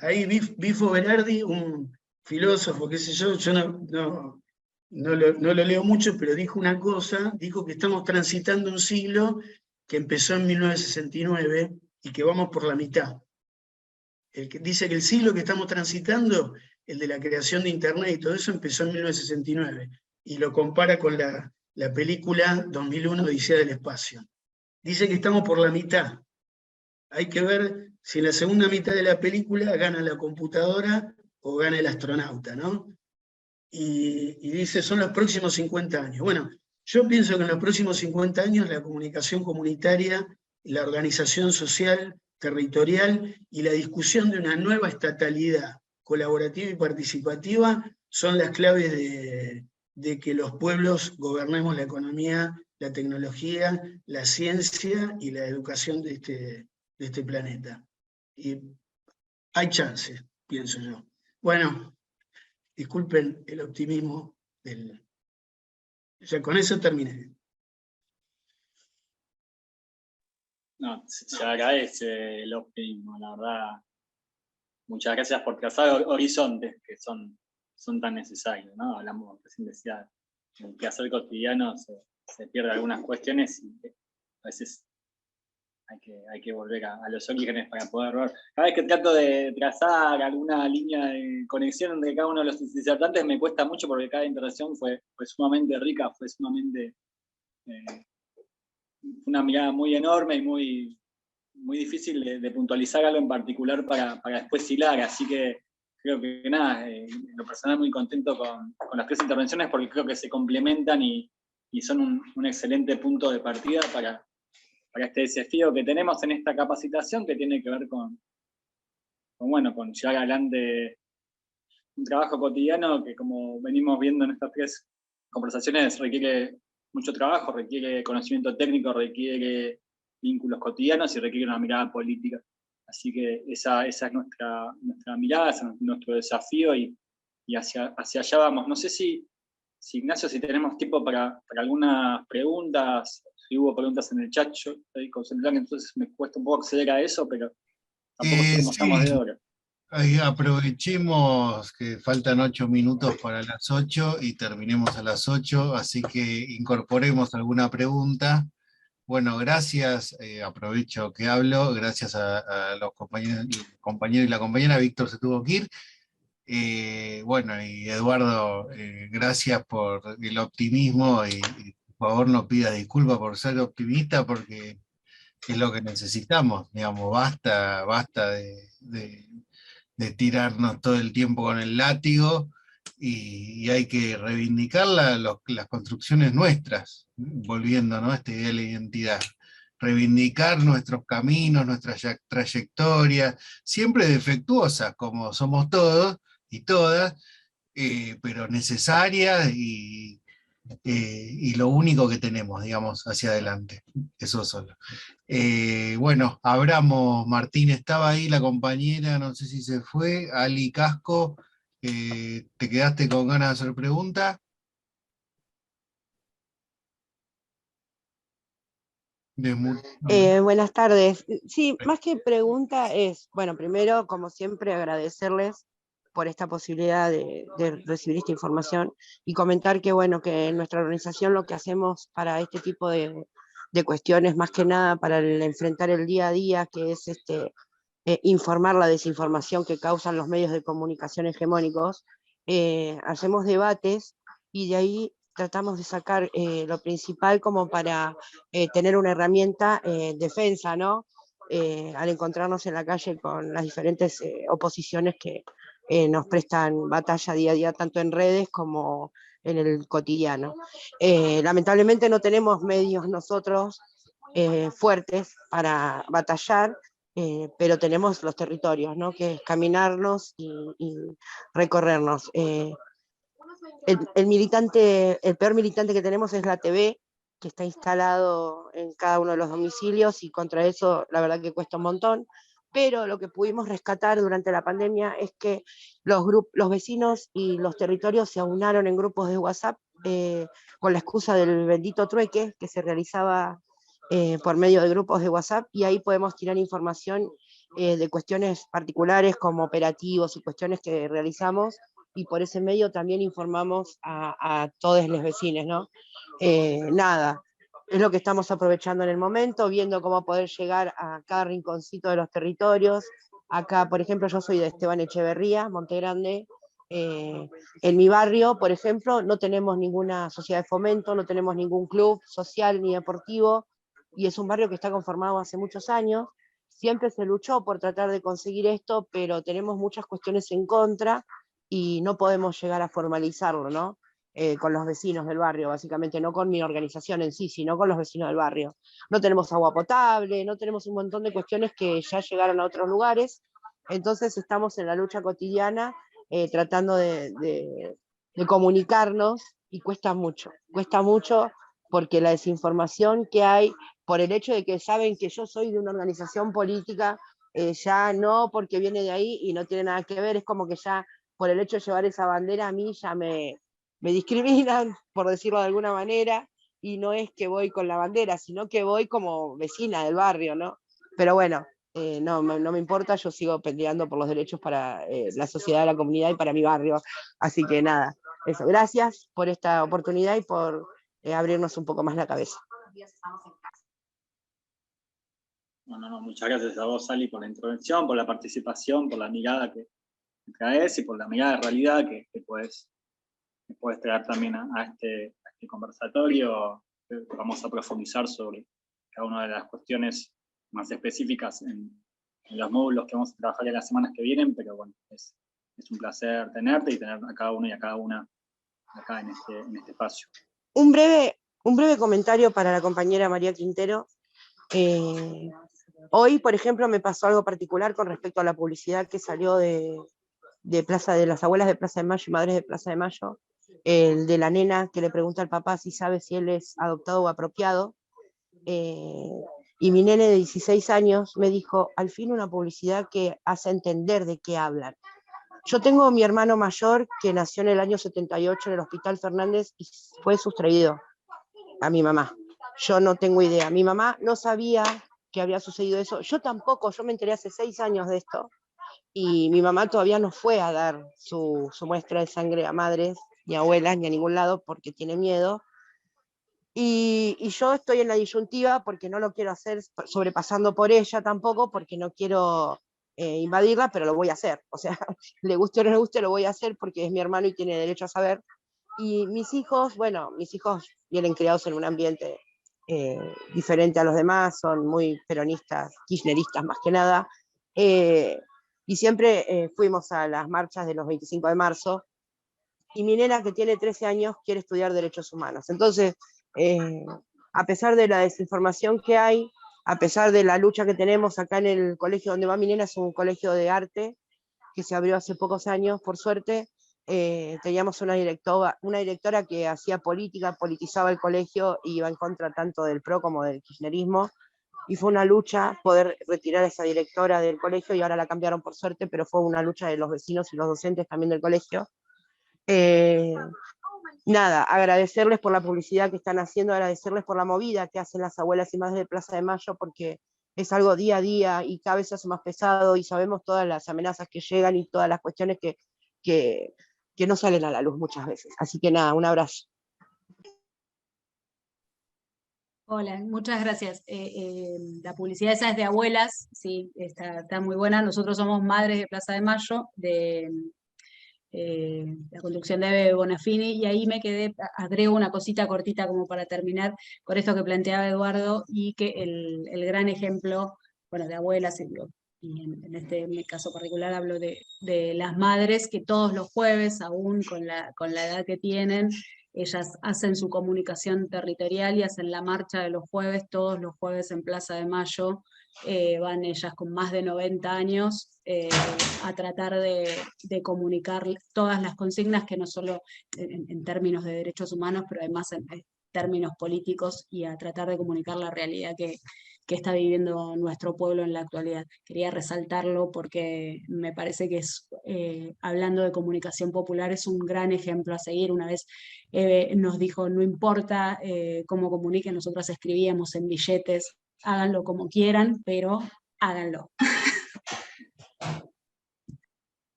Ahí Bifo Berardi, un filósofo, qué sé yo no lo leo mucho, pero dijo una cosa, dijo que estamos transitando un siglo que empezó en 1969 y que vamos por la mitad. Dice que el siglo que estamos transitando, el de la creación de Internet y todo eso, empezó en 1969, y lo compara con la película 2001, Odisea del Espacio. Dice que estamos por la mitad. Hay que ver si en la segunda mitad de la película gana la computadora o gana el astronauta, ¿no? Y dice, son los próximos 50 años. Bueno, yo pienso que en los próximos 50 años la comunicación comunitaria, la organización social, territorial y la discusión de una nueva estatalidad colaborativa y participativa son las claves de que los pueblos gobernemos la economía, la tecnología, la ciencia y la educación de este planeta. Y hay chances, pienso yo. Bueno, disculpen el optimismo ya con eso terminé.
No, se agradece el optimismo, la verdad. Muchas gracias por trazar horizontes que son tan necesarios, ¿no? Hablamos, recién decía, el quehacer cotidiano se pierde algunas cuestiones y a veces hay que volver a los orígenes para poder ver. Cada vez que trato de trazar alguna línea de conexión entre cada uno de los disertantes me cuesta mucho porque cada interacción fue sumamente rica, fue sumamente una mirada muy enorme y muy difícil de puntualizar algo en particular para después hilar, así que creo que nada, en lo personal muy contento con las tres intervenciones porque creo que se complementan y son un excelente punto de partida para este desafío que tenemos en esta capacitación que tiene que ver con llevar adelante un trabajo cotidiano que, como venimos viendo en estas tres conversaciones, requiere mucho trabajo, requiere conocimiento técnico, requiere vínculos cotidianos y requiere una mirada política. Así que esa es nuestra mirada, ese es nuestro desafío y hacia allá vamos. No sé si Ignacio, si tenemos tiempo para algunas preguntas. Si hubo preguntas en el chat, yo estoy concentrado, entonces me cuesta un poco acceder a eso, pero tampoco sé cómo estamos de hora.
Aprovechemos que faltan 8 minutos para las 8 y terminemos a las 8, así que incorporemos alguna pregunta. Bueno, gracias, aprovecho que hablo, gracias a los compañeros y la compañera. Víctor se tuvo que ir. Bueno, y Eduardo, gracias por el optimismo y por favor no pida disculpas por ser optimista porque es lo que necesitamos, digamos, basta de tirarnos todo el tiempo con el látigo y hay que reivindicar las construcciones nuestras, volviendo, ¿no?, a esta idea de la identidad. reivindicar nuestros caminos, nuestras trayectorias, siempre defectuosas, como somos todos y todas, pero necesarias y lo único que tenemos, digamos, hacia adelante. Eso solo. Bueno, abramos, Martín, estaba ahí la compañera, no sé si se fue, Ali Casco, ¿te quedaste con ganas de hacer preguntas?
Buenas tardes. Sí, más que pregunta es, bueno, primero, como siempre, agradecerles por esta posibilidad de recibir esta información y comentar que, bueno, que en nuestra organización lo que hacemos para este tipo de cuestiones, más que nada para enfrentar el día a día, que es informar la desinformación que causan los medios de comunicación hegemónicos, hacemos debates y de ahí tratamos de sacar lo principal como para tener una herramienta defensa, ¿no? Al encontrarnos en la calle con las diferentes oposiciones que nos prestan batalla día a día, tanto en redes como en el cotidiano. Lamentablemente no tenemos medios nosotros fuertes para batallar, pero tenemos los territorios, ¿no? Que es caminarnos y recorrernos. El peor militante que tenemos es la TV, que está instalado en cada uno de los domicilios y contra eso la verdad que cuesta un montón, pero lo que pudimos rescatar durante la pandemia es que los vecinos y los territorios se aunaron en grupos de WhatsApp con la excusa del bendito trueque que se realizaba por medio de grupos de WhatsApp, y ahí podemos tirar información de cuestiones particulares como operativos y cuestiones que realizamos, y por ese medio también informamos a todos los vecinos, ¿no? Nada, es lo que estamos aprovechando en el momento, viendo cómo poder llegar a cada rinconcito de los territorios. Acá, por ejemplo, yo soy de Esteban Echeverría, Monte Grande. En mi barrio, por ejemplo, no tenemos ninguna sociedad de fomento, no tenemos ningún club social ni deportivo, y es un barrio que está conformado hace muchos años. Siempre se luchó por tratar de conseguir esto, pero tenemos muchas cuestiones en contra y no podemos llegar a formalizarlo, ¿no? Con los vecinos del barrio, básicamente, no con mi organización en sí, sino con los vecinos del barrio. No tenemos agua potable, no tenemos un montón de cuestiones que ya llegaron a otros lugares, entonces estamos en la lucha cotidiana tratando de comunicarnos, y cuesta mucho porque la desinformación que hay, por el hecho de que saben que yo soy de una organización política, ya no porque viene de ahí y no tiene nada que ver, es como que ya por el hecho de llevar esa bandera a mí ya me discriminan, por decirlo de alguna manera, y no es que voy con la bandera, sino que voy como vecina del barrio, ¿no? Pero bueno, no me importa, yo sigo peleando por los derechos para la sociedad, la comunidad y para mi barrio. Así que nada, eso. Gracias por esta oportunidad y por abrirnos un poco más la cabeza.
No, muchas gracias a vos, Ali, por la intervención, por la participación, por la mirada que traes y por la mirada de realidad que puedes traer también a este conversatorio. Vamos a profundizar sobre cada una de las cuestiones más específicas en los módulos que vamos a trabajar en las semanas que vienen, pero bueno, es un placer tenerte y tener a cada uno y a cada una acá en este espacio.
Un breve comentario para la compañera María Quintero. Hoy, por ejemplo, me pasó algo particular con respecto a la publicidad que salió de las abuelas de Plaza de Mayo y madres de Plaza de Mayo, el de la nena que le pregunta al papá si sabe si él es adoptado o apropiado. Y mi nene de 16 años me dijo, al fin una publicidad que hace entender de qué hablan. Yo tengo a mi hermano mayor que nació en el año 78 en el Hospital Fernández y fue sustraído a mi mamá. Yo no tengo idea. Mi mamá no sabía que había sucedido eso. Yo tampoco, yo me enteré hace 6 años de esto. Y mi mamá todavía no fue a dar su muestra de sangre a madres, ni a abuelas, ni a ningún lado, porque tiene miedo. Y yo estoy en la disyuntiva porque no lo quiero hacer sobrepasando por ella tampoco, porque no quiero invadirla, pero lo voy a hacer. O sea, le guste o no le guste, lo voy a hacer porque es mi hermano y tiene derecho a saber. Y mis hijos vienen criados en un ambiente diferente a los demás, son muy peronistas, kirchneristas más que nada. Y siempre fuimos a las marchas de los 25 de marzo, y mi nena que tiene 13 años quiere estudiar derechos humanos. Entonces, a pesar de la desinformación que hay, a pesar de la lucha que tenemos acá en el colegio donde va mi nena, es un colegio de arte que se abrió hace pocos años, por suerte. Teníamos una directora que hacía política, politizaba el colegio y iba en contra tanto del PRO como del kirchnerismo, y fue una lucha poder retirar a esa directora del colegio, y ahora la cambiaron por suerte, pero fue una lucha de los vecinos y los docentes también del colegio. Nada, agradecerles por la publicidad que están haciendo, agradecerles por la movida que hacen las abuelas y madres de Plaza de Mayo, porque es algo día a día y cada vez se hace más pesado, y sabemos todas las amenazas que llegan y todas las cuestiones que no salen a la luz muchas veces. Así que nada, un abrazo.
Hola, muchas gracias. La publicidad esa es de abuelas, sí, está muy buena. Nosotros somos madres de Plaza de Mayo, de la conducción de Eve Bonafini, y ahí me quedé, agrego una cosita cortita como para terminar con esto que planteaba Eduardo, y que el gran ejemplo, bueno, de abuelas, y en este caso particular hablo de las madres que todos los jueves, aún con la edad que tienen, ellas hacen su comunicación territorial y hacen la marcha de los jueves, todos los jueves en Plaza de Mayo. Van ellas con más de 90 años a tratar de comunicar todas las consignas, que no solo en términos de derechos humanos, pero además en términos políticos, y a tratar de comunicar la realidad que está viviendo nuestro pueblo en la actualidad. Quería resaltarlo porque me parece que es, hablando de comunicación popular, es un gran ejemplo a seguir. Una vez nos dijo, no importa cómo comuniquen, nosotras escribíamos en billetes, háganlo como quieran, pero háganlo.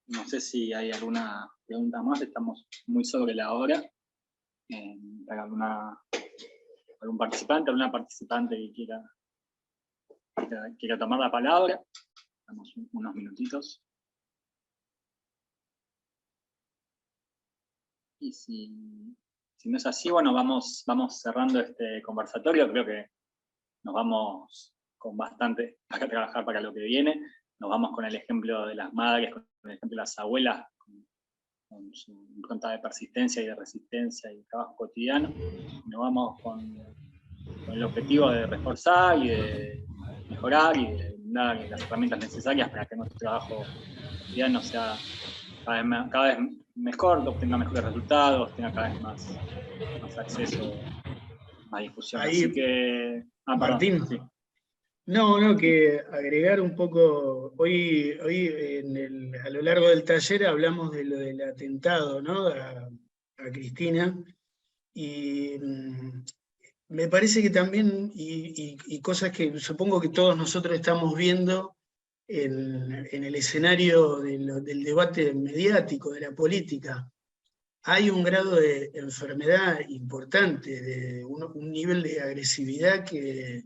No sé si hay alguna pregunta más, estamos muy sobre la hora. ¿Hay algún participante, alguna participante que quiera tomar la palabra? Damos unos minutitos. Y si no es así, bueno, vamos cerrando este conversatorio. Creo que nos vamos con bastante para trabajar para lo que viene. Nos vamos con el ejemplo de las madres, con el ejemplo de las abuelas, con su impronta de persistencia y de resistencia y trabajo cotidiano. Nos vamos con el objetivo de reforzar y de mejorar y de dar las herramientas necesarias para que nuestro trabajo cotidiano sea cada vez mejor, obtenga mejores resultados, tenga cada vez más acceso, más difusión.
Ahí,
así que...
Martín,
perdón, sí.
No, que agregar un poco, hoy a lo largo del taller hablamos de lo del atentado, ¿no? a Cristina, y me parece que también, y cosas que supongo que todos nosotros estamos viendo en el escenario del debate mediático, de la política, hay un grado de enfermedad importante, de un nivel de agresividad que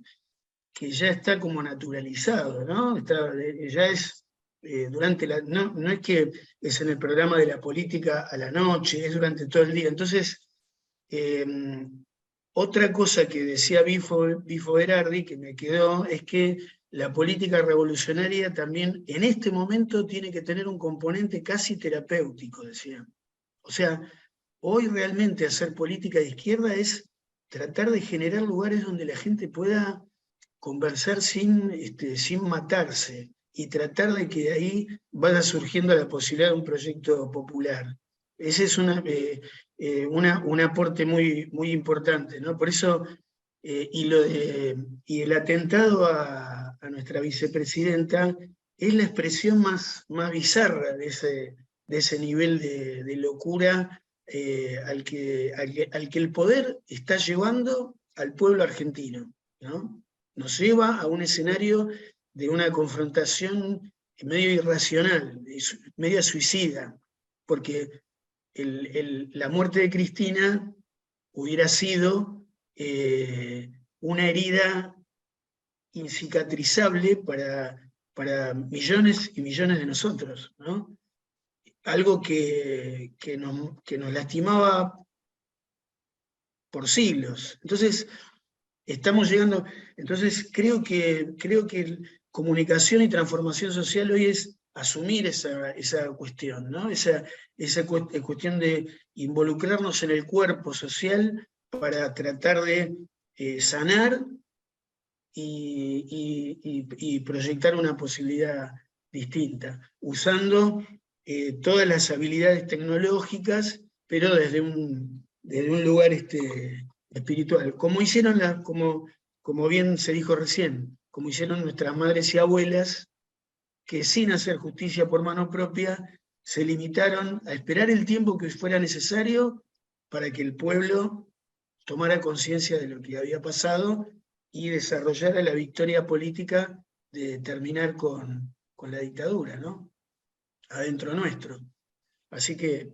ya está como naturalizado, ¿no? Ya es durante no es que es en el programa de la política a la noche, es durante todo el día. Entonces, otra cosa que decía Bifo Berardi, que me quedó, es que la política revolucionaria también en este momento tiene que tener un componente casi terapéutico, decía. O sea, hoy realmente hacer política de izquierda es tratar de generar lugares donde la gente pueda conversar sin matarse, y tratar de que de ahí vaya surgiendo la posibilidad de un proyecto popular. Ese es un aporte muy, muy importante, ¿no? Por eso, y el atentado a nuestra vicepresidenta es la expresión más bizarra de ese nivel de locura al que el poder está llevando al pueblo argentino, ¿no? Nos lleva a un escenario de una confrontación medio irracional, medio suicida, porque la muerte de Cristina hubiera sido una herida incicatrizable para millones y millones de nosotros, ¿no? Algo que nos lastimaba por siglos. Entonces, estamos llegando, entonces creo que comunicación y transformación social hoy es asumir esa cuestión, ¿no? Esa cuestión de involucrarnos en el cuerpo social para tratar de sanar y proyectar una posibilidad distinta, usando todas las habilidades tecnológicas, pero desde un lugar espiritual, como hicieron, como bien se dijo recién, como hicieron nuestras madres y abuelas, que sin hacer justicia por mano propia, se limitaron a esperar el tiempo que fuera necesario para que el pueblo tomara conciencia de lo que había pasado y desarrollara la victoria política de terminar con la dictadura, ¿no? Adentro nuestro. Así que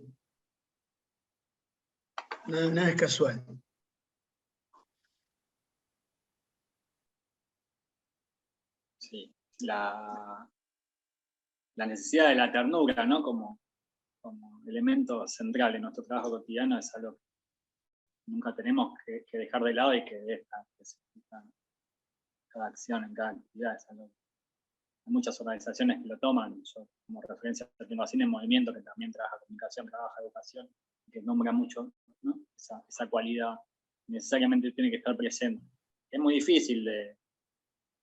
nada es casual.
Sí, la necesidad de la ternura, ¿no? Como elemento central en nuestro trabajo cotidiano es algo que nunca tenemos que dejar de lado y que debe estar presente en cada acción, en cada actividad. Es algo que hay muchas organizaciones que lo toman. Yo como referencia tengo a Cine en Movimiento, que también trabaja comunicación, trabaja educación, que nombra mucho, ¿no? esa cualidad necesariamente tiene que estar presente. Es muy difícil de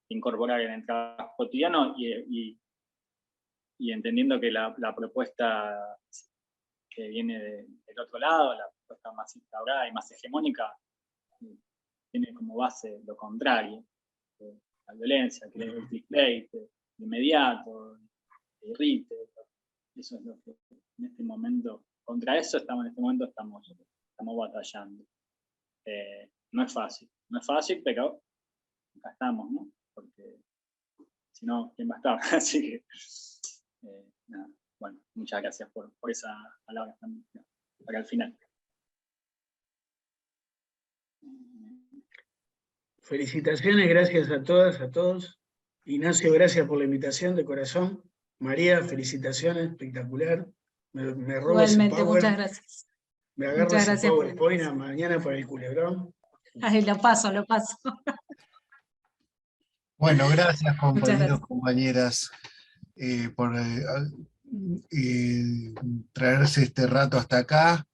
incorporar en el trabajo cotidiano y entendiendo que la propuesta que viene del otro lado, la propuesta más instaurada y más hegemónica, tiene como base lo contrario, la violencia, que es el clickbait, el inmediato, el irrite. Eso es lo que en este momento, contra eso estamos batallando. No es fácil, pero acá estamos, ¿no? Porque si no, ¿quién va a estar? Así que, nada, bueno, muchas gracias por esa palabra también, para el final.
Felicitaciones, gracias a todas, a todos. Ignacio, gracias por la invitación de corazón. María, felicitaciones, espectacular. Me robo ese
Igualmente,
power.
muchas gracias.
Me agarro
Muchas
ese
gracias por la
PowerPoint
invitación.
mañana para el culebrón.
Ay, lo paso.
Bueno, gracias compañeros,
gracias.
compañeras, por traerse este rato hasta acá,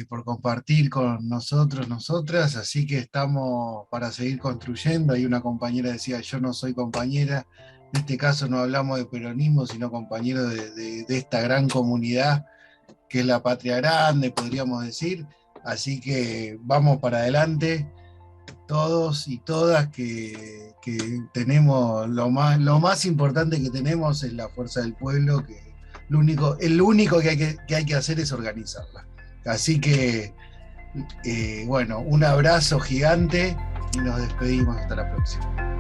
por compartir con nosotros, nosotras, así que estamos para seguir construyendo. Ahí una compañera decía, yo no soy compañera, en este caso no hablamos de peronismo, sino compañeros de esta gran comunidad que es la patria grande, podríamos decir, así que vamos para adelante. Todos y todas que tenemos, lo más importante que tenemos es la fuerza del pueblo, que lo único que hay que hacer es organizarla. Así que, bueno, un abrazo gigante y nos despedimos hasta la próxima.